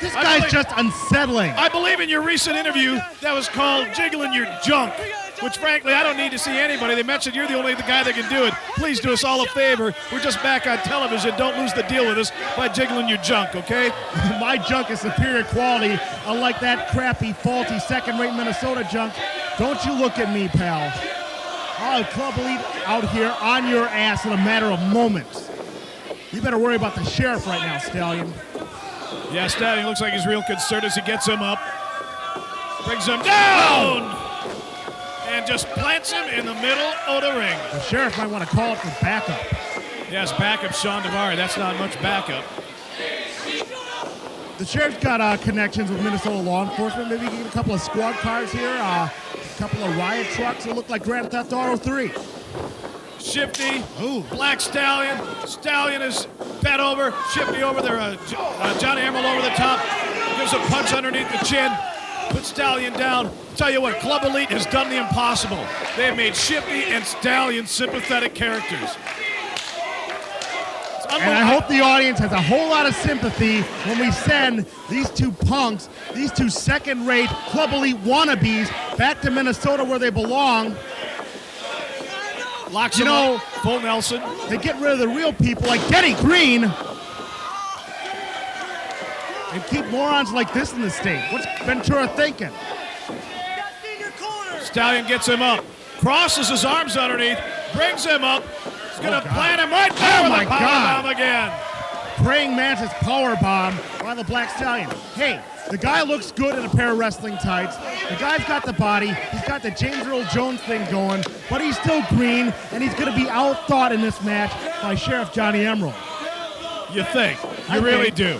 This guy's just unsettling. I believe in your recent interview that was called Jiggling Your Junk, which frankly I don't need to see anybody. They mentioned you're the only guy that can do it. Please do us all a favor. We're just back on television. Don't lose the deal with us by jiggling your junk, okay? My junk is superior quality, unlike that crappy, faulty, second-rate Minnesota junk. Don't you look at me, pal. I'll have Club Elite out here on your ass in a matter of moments. You better worry about the sheriff right now, Stallion. Yeah, Stallion looks like he's real concerned as he gets him up. Brings him down! And just plants him in the middle of the ring. The sheriff might want to call it for backup. Yes, backup Shawn Daivari. That's not much backup. The sheriff's got connections with Minnesota law enforcement. Maybe he can get a couple of squad cars here, a couple of riot trucks. It'll look like Grand Theft Auto 3. Shifty, Black Stallion. Stallion is bent over. Shifty over there. Johnny Emerald over the top. Gives a punch underneath the chin. Puts Stallion down. Tell you what, Club Elite has done the impossible. They have made Shifty and Stallion sympathetic characters. And I hope the audience has a whole lot of sympathy when we send these two punks, these two second-rate Club Elite wannabes back to Minnesota where they belong. Locks him up. Full Nelson. They get rid of the real people like Denny Green and keep morons like this in the state. What's Ventura thinking? Stallion gets him up. Crosses his arms underneath. Brings him up. He's going to plant him right there with a powerbomb again. Praying Mantis powerbomb by the Black Stallion. Hey, the guy looks good in a pair of wrestling tights. The guy's got the body. He's got the James Earl Jones thing going, but he's still green, and he's going to be outthought in this match by Sheriff Johnny Emerald. You think? You really do.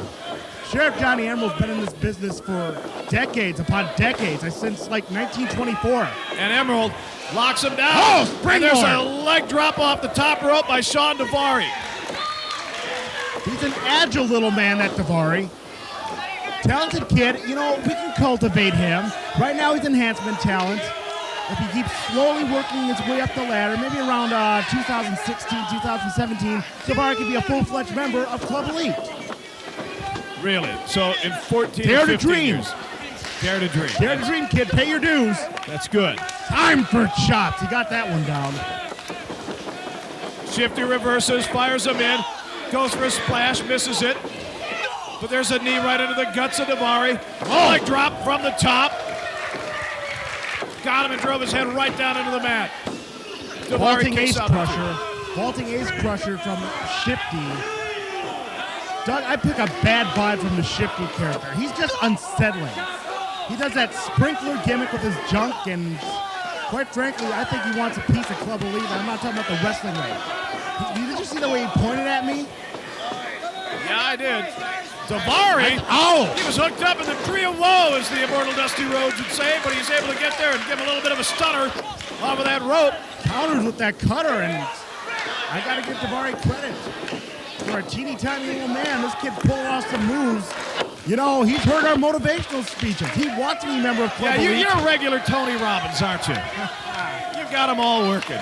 Sheriff Johnny Emerald's been in this business for decades upon decades, since like 1924. And Emerald locks him down. Oh, springboard! And there's a leg drop off the top rope by Shawn Daivari. He's an agile little man, that Daivari. Talented kid, we can cultivate him. Right now he's enhancement talent. If he keeps slowly working his way up the ladder, maybe around 2016, 2017, Daivari could be a full-fledged member of Club Elite. Really? So in 14 Dare to 15 dream. years. Dare to dream. Dare to dream, kid. Pay your dues. That's good. Time for chops. He got that one down. Shifty reverses, fires him in, goes for a splash, misses it. But there's a knee right into the guts of Daivari. Leg drop from the top. Got him and drove his head right down into the mat. Daivari Vaulting kicks ace out crusher. Vaulting ace crusher from Shifty. Doug, I pick a bad vibe from the Shifty character. He's just unsettling. He does that sprinkler gimmick with his junk, and quite frankly, I think he wants a piece of Club Elite. I'm not talking about the wrestling way. Did you see the way he pointed at me? Yeah, I did. Daivari, he was hooked up in the tree of woe, as the immortal Dusty Rhodes would say, but he's able to get there and give him a little bit of a stunner off of that rope. Counters with that cutter, and I got to give Daivari credit. For a teeny tiny little man, this kid pulling off some moves. You know, he's heard our motivational speeches. He wants to be a member of Club Elite. You're a regular Tony Robbins, aren't you? You've got them all working.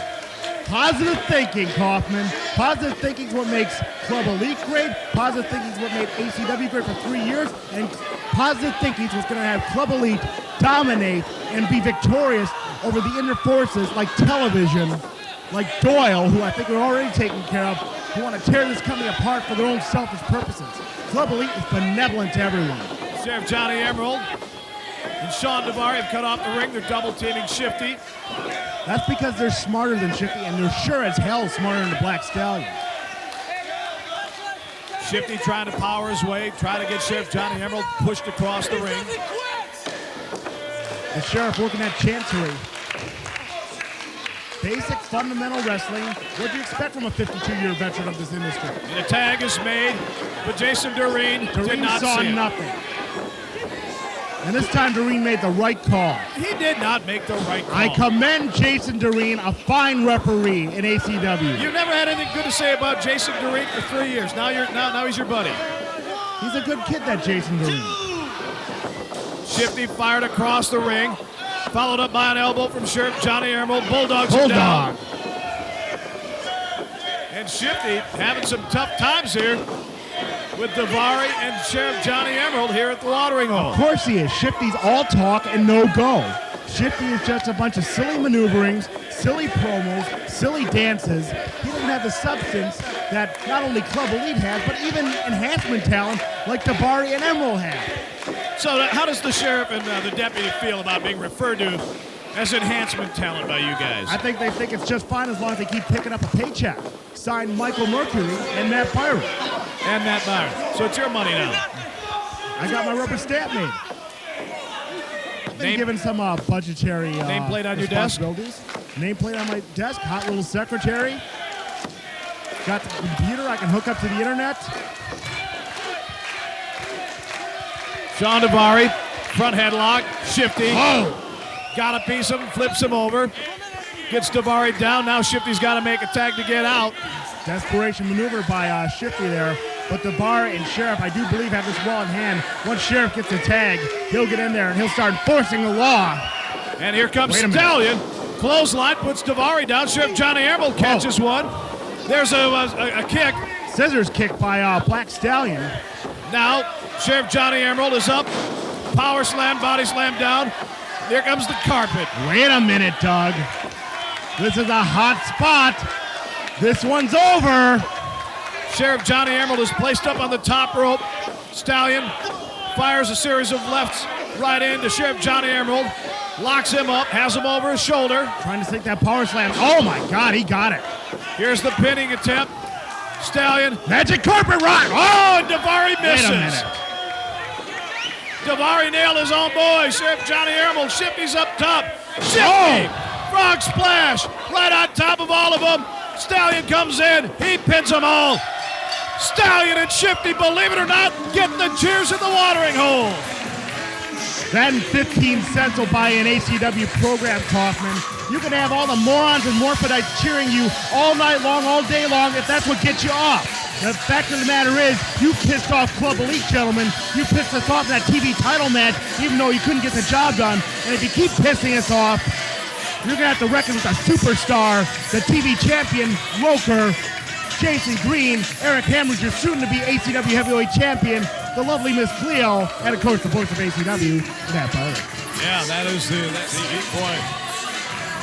Positive thinking, Kaufman. Positive thinking is what makes Club Elite great. Positive thinking is what made ACW great for 3 years. And positive thinking is what's going to have Club Elite dominate and be victorious over the inner forces like television, like Doyle, who I think we're already taking care of, who want to tear this company apart for their own selfish purposes. Club Elite is benevolent to everyone. Sheriff Johnny Emerald and Shauna Doyle have cut off the ring. They're double teaming Shifty. That's because they're smarter than Shifty, and they're sure as hell smarter than the Black Stallion. Shifty trying to power his way, trying to get Sheriff Johnny Emerald pushed across the ring. The Sheriff working at Chancery. Basic fundamental wrestling. What do you expect from a 52-year veteran of this industry? And a tag is made, but Jason Doreen did not saw see it. nothing. And this time Doreen made the right call. He did not make the right call. I commend Jason Doreen, a fine referee in ACW. You've never had anything good to say about Jason Doreen for 3 years. Now he's your buddy. He's a good kid, that Jason Doreen. Shifty fired across the ring, followed up by an elbow from Sheriff Johnny Emerald. Bulldogs him down. And Shifty having some tough times here with Daivari and Sheriff Johnny Emerald here at the watering hole. Of course he is. Shifty's all talk and no go. Shifty is just a bunch of silly maneuverings, silly promos, silly dances. He doesn't have the substance that not only Club Elite has, but even enhancement talent like Daivari and Emerald have. So how does the sheriff and the deputy feel about being referred to as enhancement talent by you guys? I think they think it's just fine as long as they keep picking up a paycheck. Signed Michael Mercury and Matt Byron. And Matt Byron. So it's your money now. I got my rubber stamp made. I've been given some budgetary nameplate on your desk? Nameplate on my desk. Hot little secretary. Got the computer I can hook up to the internet. Shauna Daivari, front headlock, Shifty. Got a piece of him, flips him over. Gets Daivari down. Now Shifty's got to make a tag to get out. Desperation maneuver by Shifty there. But Daivari and Sheriff, I do believe, have this well in hand. Once Sheriff gets a tag, he'll get in there and he'll start enforcing the law. And here comes Stallion. Clothesline puts Daivari down. Sheriff Johnny Emerald catches one. There's a kick. Scissors kick by Black Stallion. Now, Sheriff Johnny Emerald is up. Power slam, body slam down. Here comes the carpet. Wait a minute, Doug. This is a hot spot. This one's over. Sheriff Johnny Emerald is placed up on the top rope. Stallion fires a series of lefts right into Sheriff Johnny Emerald. Locks him up, has him over his shoulder. Trying to sink that power slam. Oh my God, he got it. Here's the pinning attempt. Stallion. Magic carpet rock. Oh, and Daivari misses. Wait a minute. Daivari nailed his own boy. Sheriff Johnny Emerald. Shifty's up top. Shifty. Frog splash. Right on top of all of them. Stallion comes in. He pins them all. Stallion and Shifty, believe it or not, get the cheers at the watering hole. That and 15 cents will buy an ACW program, Kaufman. You can have all the morons and morphidites cheering you all night long, all day long, if that's what gets you off. The fact of the matter is, you pissed off Club Elite, gentlemen. You pissed us off in that TV title match, even though you couldn't get the job done. And if you keep pissing us off, you're going to have to reckon with a superstar, the TV champion, Loker, Jason Green, Eric Hammerger, soon to be ACW Heavyweight Champion, the lovely Miss Cleo, and of course the voice of ACW, Matt Byron. Yeah, that is the boy.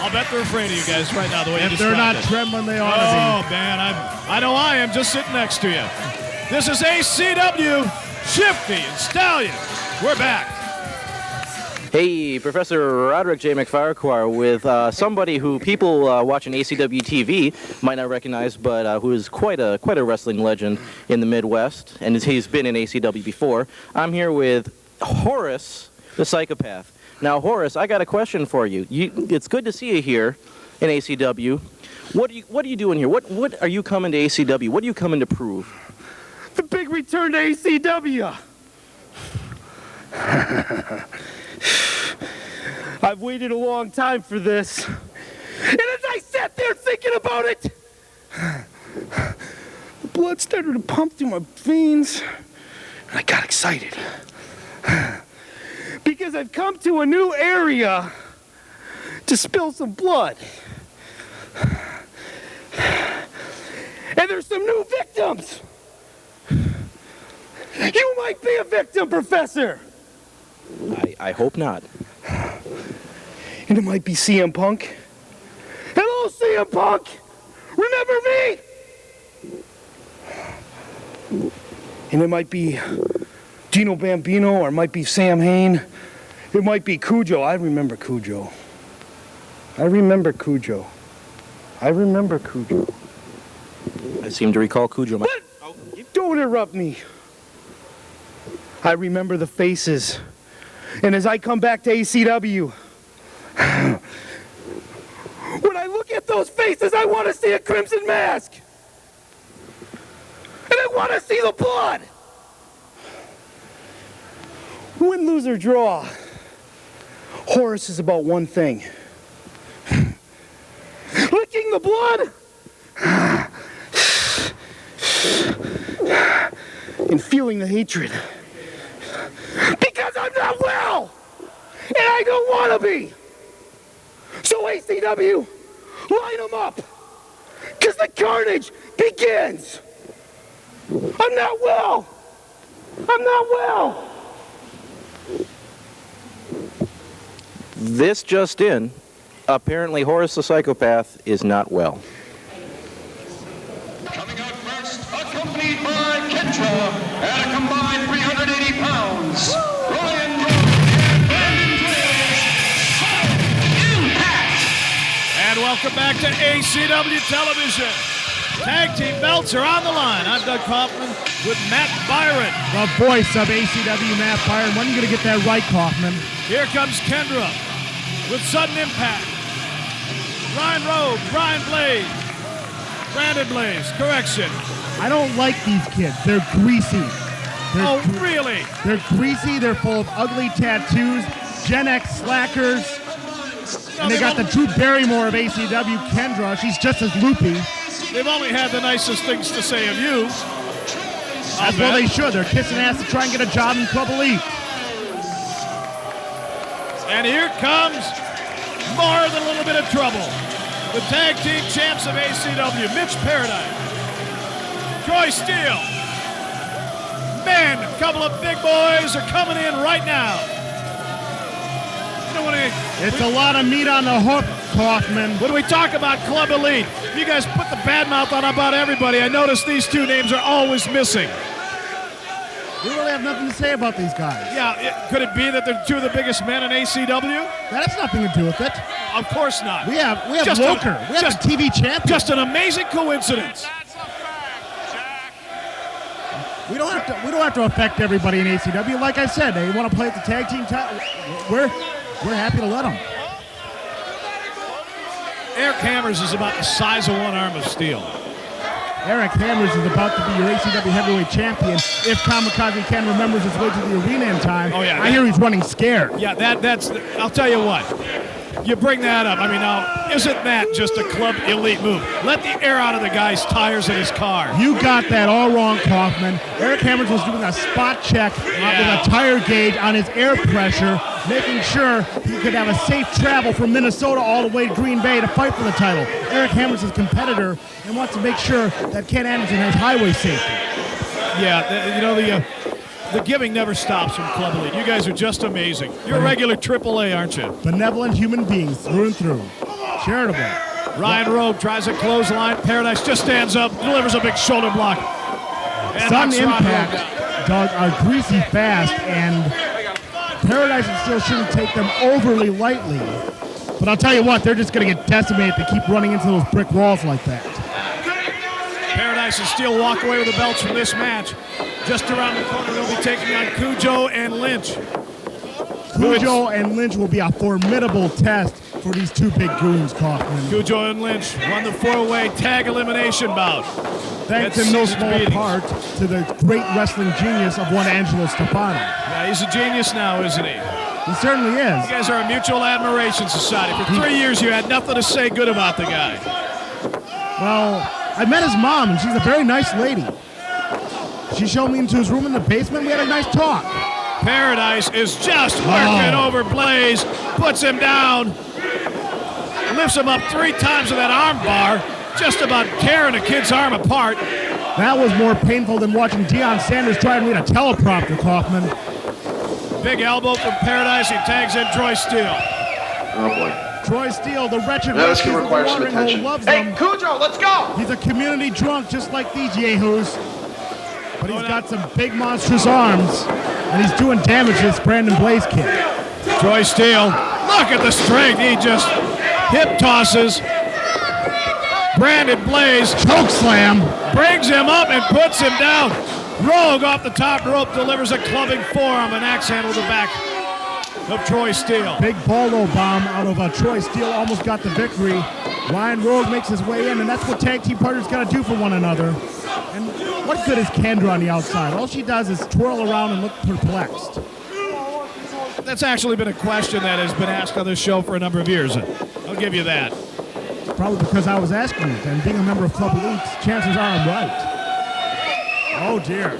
I'll bet they're afraid of you guys right now, the way you If they're not described it. trembling, they ought to be. Oh, man, I know I am just sitting next to you. This is ACW, Shifty and Stallion. We're back. Hey, Professor Roderick J. MacFahrquar with somebody who people watching ACW-TV might not recognize, but who is quite a wrestling legend in the Midwest, and he's been in ACW before. I'm here with Horace the Psychopath. Now, Horace, I got a question for you. It's good to see you here in ACW. What are you doing here? What are you coming to ACW? What are you coming to prove? The big return to ACW. I've waited a long time for this. And as I sat there thinking about it, the blood started to pump through my veins, and I got excited. Because I've come to a new area to spill some blood. And there's some new victims. You might be a victim, Professor. I hope not. And it might be CM Punk. Hello, CM Punk! Remember me? And it might be Dino Bambino, or it might be Sam Hain. It might be Kujo. I remember Kujo. I remember Kujo. I seem to recall Kujo. What? Don't interrupt me. I remember the faces. And as I come back to ACW, when I look at those faces, I want to see a crimson mask. And I want to see the blood. Win, lose, or draw, Horace is about one thing. Licking the blood and feeling the hatred. Because I'm not well, and I don't want to be. So ACW, line them up, because the carnage begins. I'm not well. This just in, apparently Horace the Psychopath is not well. Accompanied by Kendra at a combined 380 pounds. Ryan Impact. And welcome back to ACW Television. Tag team belts are on the line. I'm Doug Kaufman with Matt Byron. The voice of ACW, Matt Byron. When are you going to get that right, Kaufman? Here comes Kendra with Sudden Impact. Ryan Rowe, Brian Blaze, Brandon Blaze, correction. I don't like these kids. They're greasy. Really? They're greasy. They're full of ugly tattoos. Gen X slackers. And they got the Drew Barrymore of ACW, Kendra. She's just as loopy. They've only had the nicest things to say of you. As well they should. They're kissing ass to try and get a job in Club Elite. And here comes more than a little bit of trouble. The tag team champs of ACW, Mitch Paradise, Troy Steel. Man, a couple of big boys are coming in right now. You know, it's a lot of meat on the hook, Kaufman. When we talk about Club Elite, you guys put the bad mouth on about everybody. I notice these two names are always missing. We really have nothing to say about these guys. Yeah, could it be that they're two of the biggest men in ACW? That has nothing to do with it. Of course not. We have Loker. We have the TV champion. Just an amazing coincidence. We don't have to affect everybody in ACW. Like I said, they want to play at the tag team title. We're happy to let them. Eric Hammers is about the size of one arm of steel. Eric Hammers is about to be your ACW heavyweight champion if Kamikaze Ken remembers his way to the arena in time. Oh, yeah. I hear he's running scared. Yeah, that's. I'll tell you what. You bring that up. I mean, now, isn't that just a Club Elite move? Let the air out of the guy's tires in his car. You got that all wrong, Kaufman. Eric Hammers was doing a spot check with a tire gauge on his air pressure, making sure he could have a safe travel from Minnesota all the way to Green Bay to fight for the title. Eric Hammers is a competitor and wants to make sure that Ken Anderson has highway safety. Yeah, you know, the giving never stops from Club Elite. You guys are just amazing. You're a regular AAA, aren't you? Benevolent human beings through and through. Charitable. Ryan Rogue tries a clothesline. Paradise just stands up, delivers a big shoulder block. And Sun knocks Ryan Rogue Impact, down. Doug, are greasy fast, and Paradise and Steel shouldn't take them overly lightly. But I'll tell you what, they're just going to get decimated to keep running into those brick walls like that. Paradise and Steel walk away with the belts from this match. Just around the corner, they'll be taking on Kujo and Lynch. Kujo and Lynch will be a formidable test for these two big goons, Kaufman. Kujo and Lynch won the 4-way tag elimination bout. Thanks in no small part to the great wrestling genius of one Angelo Stefano. Yeah, he's a genius now, isn't he? He certainly is. You guys are a mutual admiration society. For 3 years, you had nothing to say good about the guy. Well, I met his mom, and she's a very nice lady. She showed me into his room in the basement. We had a nice talk. Paradise is just working over Blaze, puts him down, lifts him up 3 times with that arm bar, just about tearing a kid's arm apart. That was more painful than watching Deion Sanders try and read a teleprompter, Kaufman. Big elbow from Paradise. He tags in Troy Steel. Oh, boy. Troy Steel, the wretched This can wretches of the require some watering hole, attention. loves Hey, him. Kujo, let's go! He's a community drunk just like these yahoos. But he's got some big monstrous arms, and he's doing damage to this Brandon Blaze kid. Troy Steel, look at the strength. He just hip tosses Brandon Blaze. Choke slam. Brings him up and puts him down. Rogue off the top rope delivers a clubbing forearm, an axe handle to the back of Troy Steel. Big bolo bomb out of Troy Steel, almost got the victory. Ryan Rogue makes his way in, and that's what tag team partners got to do for one another. And what good is Kendra on the outside? All she does is twirl around and look perplexed. That's actually been a question that has been asked on this show for a number of years. I'll give you that. Probably because I was asking it, and being a member of Club Elite, chances are I'm right. Oh, dear.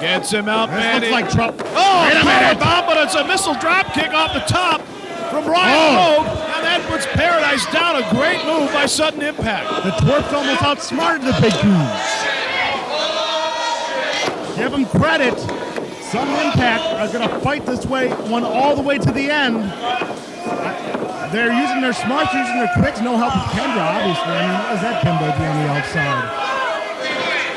Gets him out, man. This looks like trouble. Oh, wait a minute. bomb, but it's a missile drop kick off the top from Ryan Rogue. And that puts Paradise down. A great move by Sudden Impact. The twerps almost outsmarted the big goons. Give them credit. Sudden Impact are going to fight this one all the way to the end. They're using their smarts, using their quicks. No help with Kendra, obviously. I mean, what does that Kimbo do on the outside?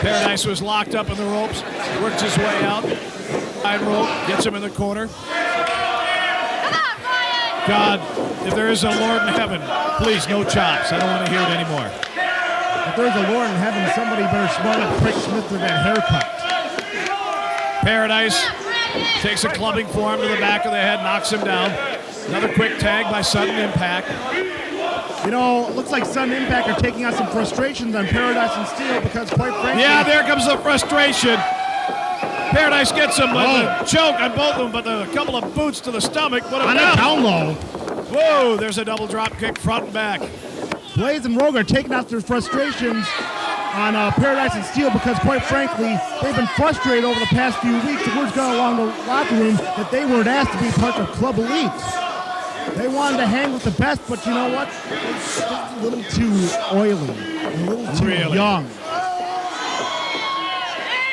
Paradise was locked up in the ropes, works his way out. Ryan Rogue gets him in the corner. God, if there is a Lord in heaven, please, no chops. I don't want to hear it anymore. If there's a Lord in heaven, somebody better smart up Craig Smith with that haircut. Paradise takes a clubbing forearm to the back of the head, knocks him down. Another quick tag by Sudden Impact. You know, it looks like Sudden Impact are taking out some frustrations on Paradise and Steel because, quite frankly... Yeah, there comes the frustration. Paradise gets him with a choke on both of them, but a couple of boots to the stomach. Put him on down. a down low. Whoa, there's a double drop kick front and back. Blaze and Rogue are taking out their frustrations on Paradise and Steel because, quite frankly, they've been frustrated over the past few weeks. The word's gone along the locker room that they weren't asked to be part of Club Elite. They wanted to hang with the best, but you know what? It's just a little too oily, a little too young.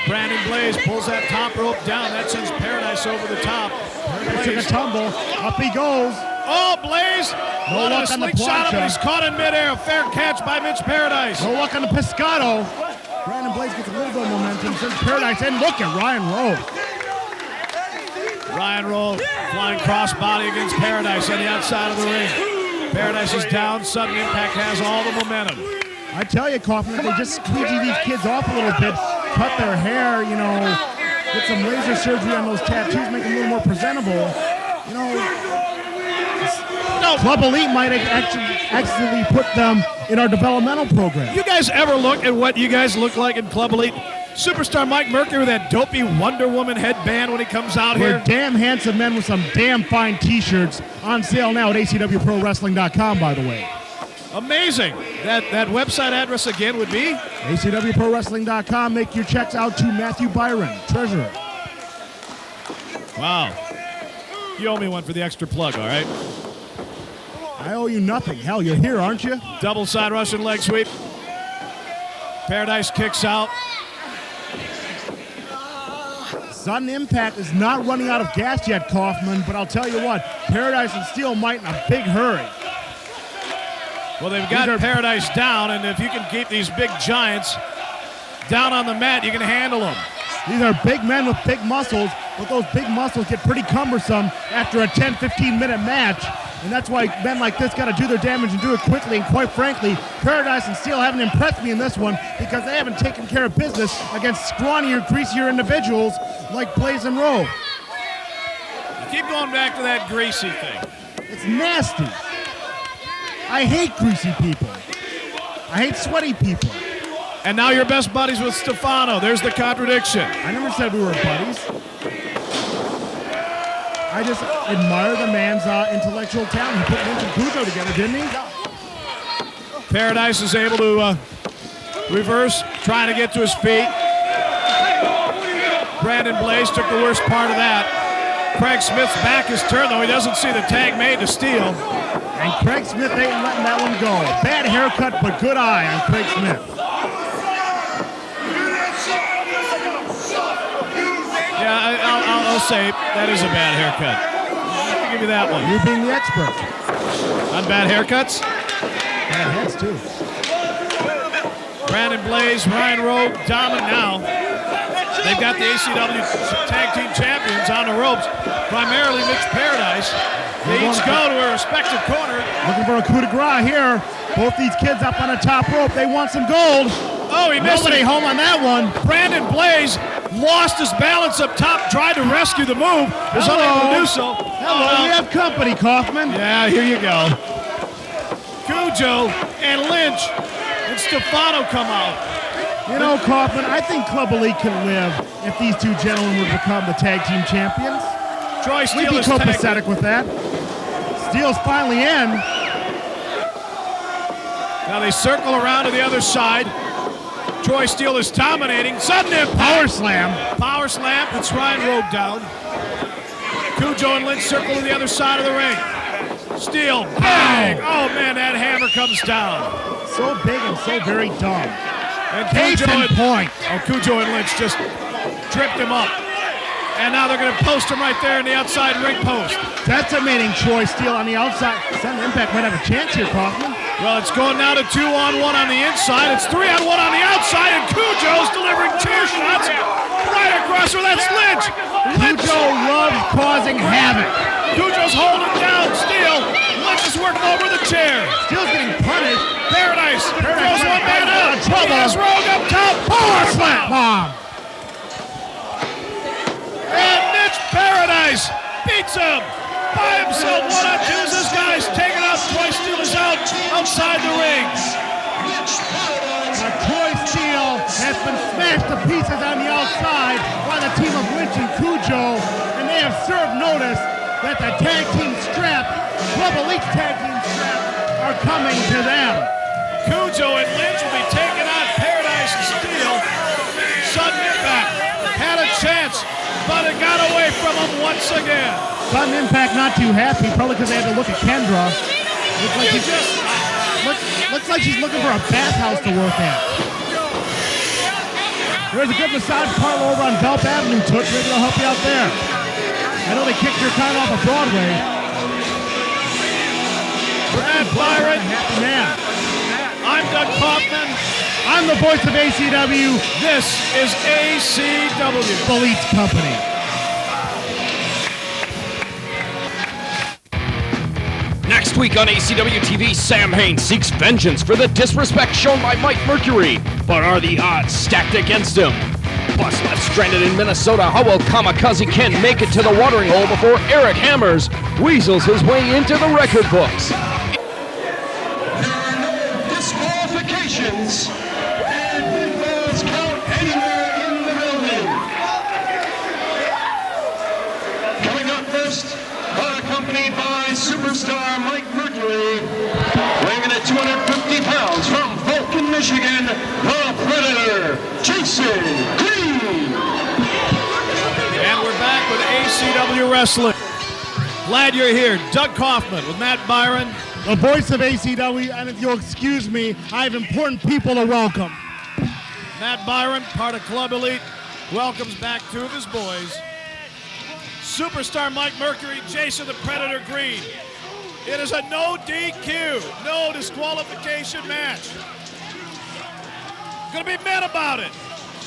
Brandon Blaze pulls that top rope down. That sends Paradise over the top. Blaze took a tumble. Up he goes. Oh, Blaze! No luck on the slingshot him, plancha. he's caught in midair. A fair catch by Mitch Paradise. No luck on the pescado. Brandon Blaze gets a little bit of momentum. Sends Paradise in. Look at Ryan Rogue. Ryan Rogue flying crossbody against Paradise on the outside of the ring. Paradise is down. Sudden Impact has all the momentum. I tell you, Kaufman, if they just squeegee these kids off a little bit, cut their hair, you know, get some laser surgery on those tattoos, make them a little more presentable, you know, Club Elite might actually put them in our developmental program. You guys ever look at what you guys look like in Club Elite? Superstar Mike Mercury with that dopey Wonder Woman headband when he comes out We're here. damn handsome men with some damn fine t-shirts on sale now at ACWProWrestling.com, by the way. Amazing. That website address again would be? ACWProWrestling.com. Make your checks out to Matthew Byron, treasurer. Wow. You owe me one for the extra plug, all right? I owe you nothing. Hell, you're here, aren't you? Double side Russian leg sweep. Paradise kicks out. Sudden Impact is not running out of gas yet, Kaufman, but I'll tell you what, Paradise and Steel might in a big hurry. Well, they've got Paradise down, and if you can keep these big giants down on the mat, you can handle them. These are big men with big muscles, but those big muscles get pretty cumbersome after a 10, 15-minute match, and that's why men like this got to do their damage and do it quickly, and quite frankly, Paradise and Steel haven't impressed me in this one because they haven't taken care of business against scrawnier, greasier individuals like Blaze and Rowe. You keep going back to that greasy thing. It's nasty. I hate greasy people. I hate sweaty people. And now you're best buddies with Stefano. There's the contradiction. I never said we were buddies. I just admire the man's intellectual talent. He put Lynch and Kujo together, didn't he? Paradise is able to reverse, trying to get to his feet. Brandon Blaze took the worst part of that. Craig Smith's back is turned, though he doesn't see the tag made to Steel. And Craig Smith ain't letting that one go. Bad haircut, but good eye on Craig Smith. Yeah, I'll say that is a bad haircut. I'll give you that one. You being the expert. On bad haircuts? Bad heads, too. Brandon Blaze, Ryan Rowe, dominant now. They've got the ACW Tag Team Champions on the ropes, primarily Mitch Paradise. They each go to a respective corner. Looking for a coup de grace here. Both these kids up on the top rope. They want some gold. Oh, he missed Nobody it. home on that one. Brandon Blaze lost his balance up top, tried to rescue the move, was unable to do so. Hello, we have company, Kaufman. Yeah, here you go. Kujo and Lynch and Stefano come out. You know, Kaufman, I think Club Elite can live if these two gentlemen would become the tag team champions. Troy Steel We'd be copacetic with that. Steel's finally in. Now they circle around to the other side. Troy Steel is dominating. Sudden impact. Power slam. Power slam. Puts Ryan Rowe down. Kujo and Lynch circle to the other side of the ring. Steel. Bang. Oh, man, that hammer comes down. So big and so very dumb. And Case in point. Kujo and Lynch just tripped him up. And now they're going to post him right there in the outside ring post. Decimating Troy Steel on the outside. Sudden Impact might have a chance here, Kaufman. Well, it's going now to 2-on-1 on the inside. It's 3-on-1 on the outside, and Kujo's delivering chair shots right across her. That's Lynch. Kujo loves causing havoc. Kujo's holding down Steel. Lynch is working over the chair. Steel's getting punished. Paradise throws one man out. He has Rogue up top. Power slam. Bomb. And Mitch Paradise beats him by himself. 1-on-2. This guy's taking out. Troy Steel is outside the ring. Troy Steel has been smashed to pieces on the outside by the team of Lynch and Kujo, and they have served notice that the tag team strap, Club Elite's tag team strap, are coming to them. Kujo and Lynch will be taking on Paradise and Steel. Sudden Impact had a chance, but it got away from him once again. Sudden Impact not too happy, probably because they had to look at Kendra. Looks like she's looking for a bathhouse to work at. There's a good massage parlor over on Belp Avenue, Toots. Maybe they'll help you out there. I know they kicked your kind off of Broadway. Brad Byron. Happy man. I'm Doug Kaufman. I'm the voice of ACW. This is ACW. Elite's company. Next week on ACW-TV, Sam Hain seeks vengeance for the disrespect shown by Mike Mercury. But are the odds stacked against him? Plus, left stranded in Minnesota, how will Kamikaze Ken make it to the watering hole before Eric Hammers weasels his way into the record books? There are no disqualifications, and pinfalls count anywhere in the building. Coming up first, accompanied by superstar Mike Mercury, weighing at 250 pounds from Vulcan, Michigan, the Predator, Jason Green. And we're back with ACW Wrestling. Glad you're here. Doug Kaufman with Matt Byron. The voice of ACW, and if you'll excuse me, I have important people to welcome. Matt Byron, part of Club Elite. welcomes back two of his boys. Superstar Mike Mercury, Jason the Predator Green. It is a no DQ, no disqualification match. Gonna be men about it.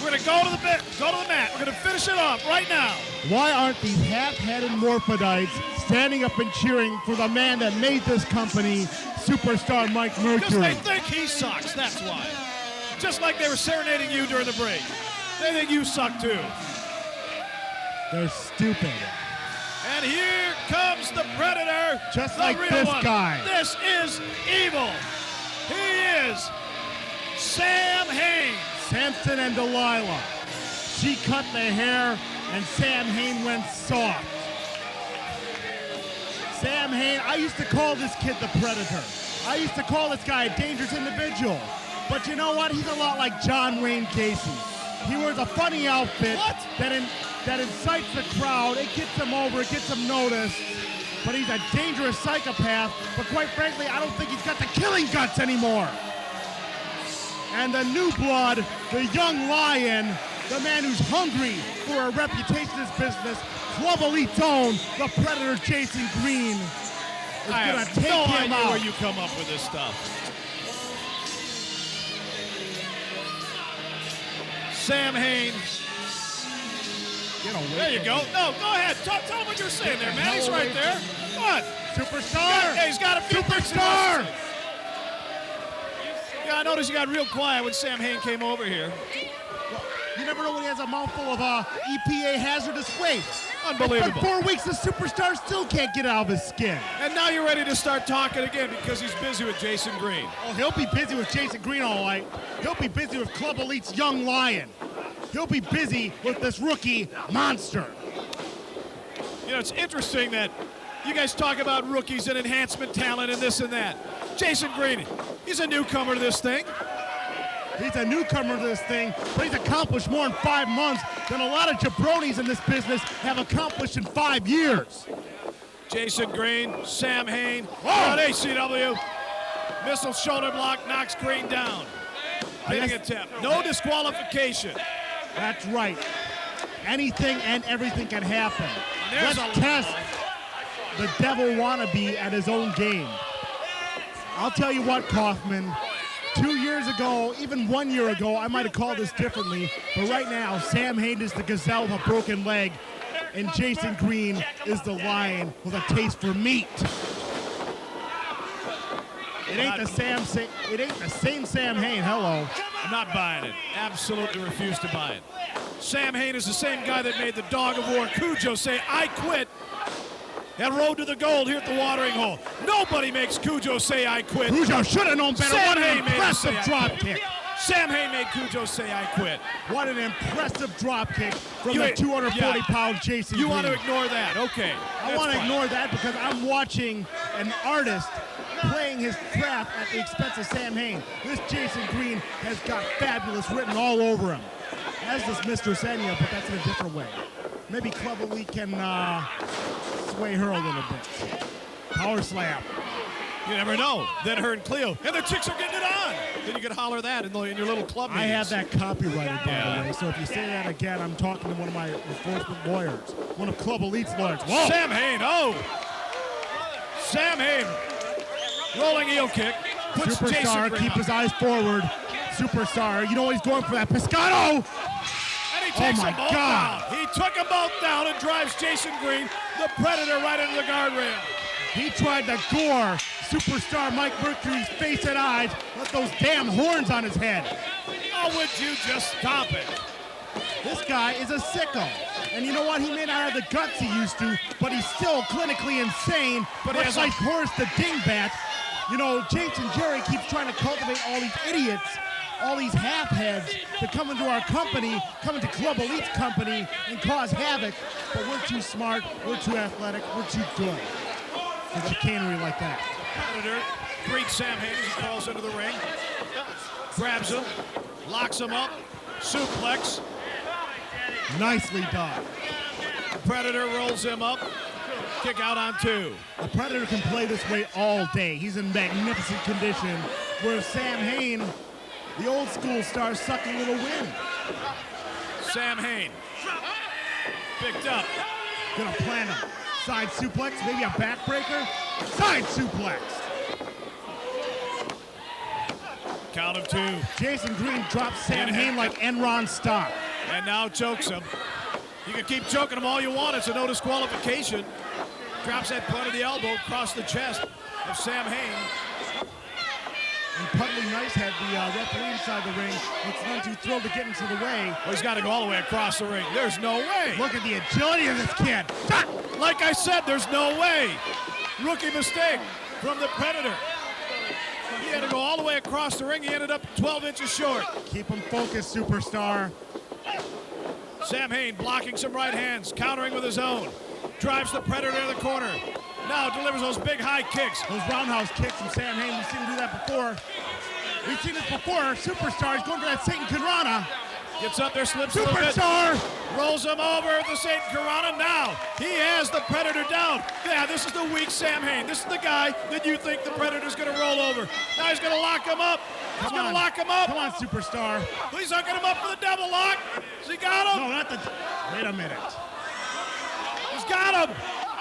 We're gonna go to the mat. We're gonna finish it off right now. Why aren't these half-headed morphodites standing up and cheering for the man that made this company, Superstar Mike Mercury? Because they think he sucks, that's why. Just like they were serenading you during the break. They think you suck too. They're stupid. And here comes the Predator. Just the like real this one. guy. This is evil. He is Sam Hain. Samson and Delilah. She cut the hair and Sam Hain went soft. Sam Hain, I used to call this kid the Predator. I used to call this guy a dangerous individual. But you know what? He's a lot like John Wayne Casey. He wears a funny outfit that incites the crowd. It gets him over, it gets him noticed. But he's a dangerous psychopath. But quite frankly, I don't think he's got the killing guts anymore. And the new blood, the young lion, the man who's hungry for a reputation in this business, Club Elite's own, the Predator Jason Green, is going to take him out. Where you come up with this stuff. Sam Hain. Get away. There you go. No, go ahead. Tell him what you're saying there, man. He's right there. Come on. Superstar. He's got a few Superstar. Yeah, I noticed you got real quiet when Sam Hain came over here. You never know when he has a mouthful of EPA hazardous waste. Unbelievable. It's been 4 weeks, the Superstar still can't get out of his skin. And now you're ready to start talking again because he's busy with Jason Green. Oh, he'll be busy with Jason Green, all right. He'll be busy with Club Elite's young lion. He'll be busy with this rookie monster. You know, it's interesting that you guys talk about rookies and enhancement talent and this and that. Jason Green, he's a newcomer to this thing. He's a newcomer to this thing, but he's accomplished more in 5 months than a lot of jabronis in this business have accomplished in 5 years. Jason Green, Sam Hain, on ACW. Missile shoulder block knocks Green down. Hitting attempt. No disqualification. That's right. Anything and everything can happen. Let's test the devil wannabe at his own game. I'll tell you what, Kaufman. 2 years ago, even 1 year ago, I might have called this differently. But right now, Sam Hain is the gazelle with a broken leg, and Jason Green is the lion with a taste for meat. It ain't the same Sam Hain. Hello. I'm not buying it. Absolutely refuse to buy it. Sam Hain is the same guy that made the Dog of War Kujo say, "I quit." And Road to the Gold here at the watering hole. Nobody makes Kujo say, "I quit." Kujo should have known better. Sam What an Hain made him impressive say, "I drop quit." kick. Sam Hain made Kujo say, "I quit." What an impressive drop kick from the 240-pound Jason You Green. want to ignore that? Okay. I want to ignore that because I'm watching an artist playing his craft at the expense of Sam Hain. This Jason Green has got fabulous written all over him. As does Mistress Enya, but that's in a different way. Maybe Club Elite can sway her a little bit. Power slam. You never know. Then her and Cleo. And the chicks are getting it on. Then you can holler that in your little club I meetings. have that copyrighted, by the way, so if you say that again, I'm talking to one of my enforcement lawyers, one of Club Elite's lawyers. Whoa. Sam Hain, Sam Hain. Rolling heel kick. Puts Jason Superstar, Green keep up. his eyes forward. Superstar, you know he's going for that Piscato. And he takes my them both God. down. He took them both down and drives Jason Green, the Predator, right into the guardrail. He tried to gore Superstar Mike Mercury's face and eyes with those damn horns on his head. Oh, would you just stop it? This guy is a sicko. And you know what? He may not have the guts he used to, but he's still clinically insane. But he much has like Horace the Dingbat. You know, Jason Jerry keeps trying to cultivate all these idiots, all these half-heads to come into our company, come into Club Elite's company and cause havoc. But we're too smart, we're too athletic, we're too good for chicanery like that. Predator greets Sam Hain as he crawls into the ring. Grabs him, locks him up, suplex. Nicely done. Predator rolls him up. Kick out on 2. The Predator can play this way all day. He's in magnificent condition. Where Sam Hain, the old school star, sucking little wind. Sam Hain. Picked up. Gonna plant him. Side suplex, maybe a backbreaker. Side suplex. Count of 2. Jason Green drops Sam Hain like Enron stock. And now chokes him. You can keep choking him all you want. It's a no disqualification. Drops that point of the elbow across the chest of Sam Hain. And Pudley Nice had the referee inside the ring. Looks none too thrilled to get into the way. Well, he's got to go all the way across the ring. There's no way. Look at the agility of this kid. Like I said, there's no way. Rookie mistake from the Predator. He had to go all the way across the ring. He ended up 12 inches short. Keep him focused, superstar. Sam Hain blocking some right hands, countering with his own. Drives the Predator to the corner. Now delivers those big high kicks. Those roundhouse kicks from Sam Hain. We've seen him do that before. We've seen this before. Superstar is going for that Satan Karana. Gets up there, slips a little bit. Superstar! Rolls him over the Satan Karana. Now he has the Predator down. Yeah, this is the weak Sam Hain. This is the guy that you think the Predator's going to roll over. Now he's going to lock him up. He's going to lock him up. Come on, superstar. He's hooking him up for the double lock. Has he got him? No, not the... Wait a minute. He's got him.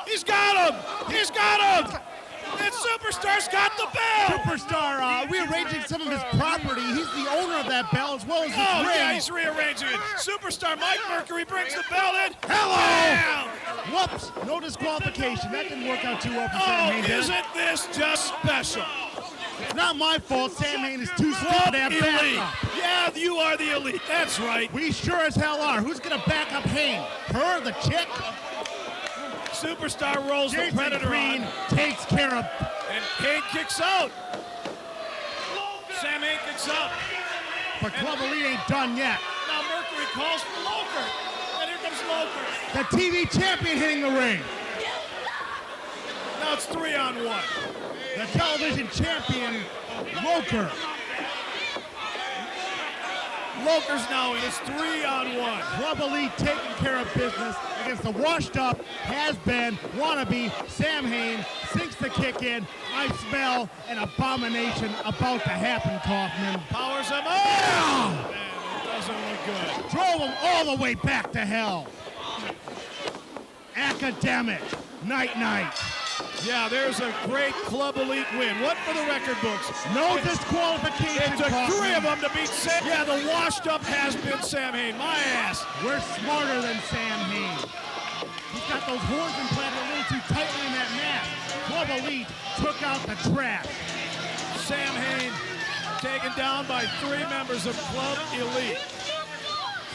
He's got him. He's got him. And Superstar's got the bell. Superstar rearranging some of his property. He's the owner of that bell as well as his ring. Yeah, he's rearranging it. Superstar Mike Mercury brings the bell in. Hello. Bam! Whoops. No disqualification. That didn't work out too well for Sam Hain. Isn't this just special? It's not my fault. Sam Hain is too stupid to have backup. Yeah, you are the elite. That's right. We sure as hell are. Who's going to back up Hain? Her, the chick? Superstar rolls Jason the Predator Green on. Takes care of. And Hain kicks out. Sam Hain kicks out. But Club Elite ain't done yet. Now Mercury calls for Loker. And here comes Loker. The TV champion hitting the ring. Now it's 3-on-1. The television champion, Loker. Loker's now in. It's 3-on-1. Club Elite taking care of business against the washed-up, has-been, wannabe Sam Hain. Sinks the kick in. I smell an abomination about to happen, Kaufman. Powers him up. Man, it doesn't look good. Drove him all the way back to hell. Academic. Night-night. Yeah, there's a great Club Elite win. What for the record books? No disqualification. It took 3 of them to beat Sam. Yeah, the washed up has been Sam Hain. My ass. We're smarter than Sam Hain. He's got those horns implanted a little too tightly in that mask. Club Elite took out the trash. Sam Hain taken down by 3 members of Club Elite.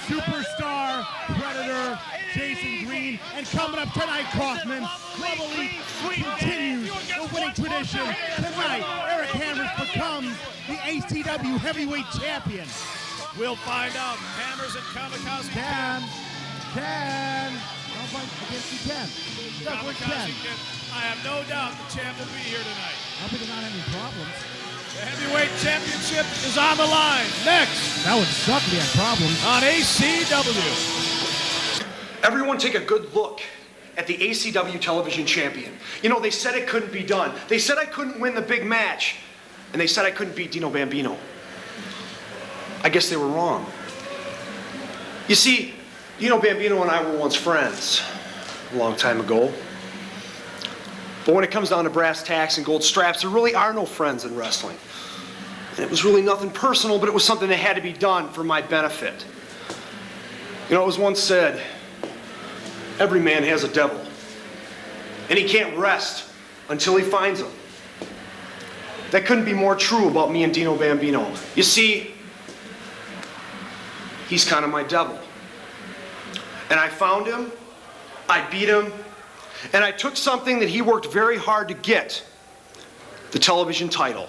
Superstar, Predator, Jason Green, and coming up tonight, Kaufman, Club Elite continues the winning tradition. Tonight, Eric Hammers becomes the ACW Heavyweight Champion. We'll find out. Hammers and Kamikaze Can. I'll fight against you, Ken. Kamikaze can. I have no doubt the champ will be here tonight. I hope he does not have any problems. The heavyweight championship is on the line. Next. That would suck if he had problems. On ACW. Everyone take a good look at the ACW television champion. You know, they said it couldn't be done. They said I couldn't win the big match. And they said I couldn't beat Dino Bambino. I guess they were wrong. You see, Dino Bambino and I were once friends a long time ago. But when it comes down to brass tacks and gold straps, there really are no friends in wrestling. And it was really nothing personal, but it was something that had to be done for my benefit. You know, it was once said, every man has a devil, and he can't rest until he finds him. That couldn't be more true about me and Dino Bambino. You see, he's kind of my devil. And I found him, I beat him, and I took something that he worked very hard to get, the television title.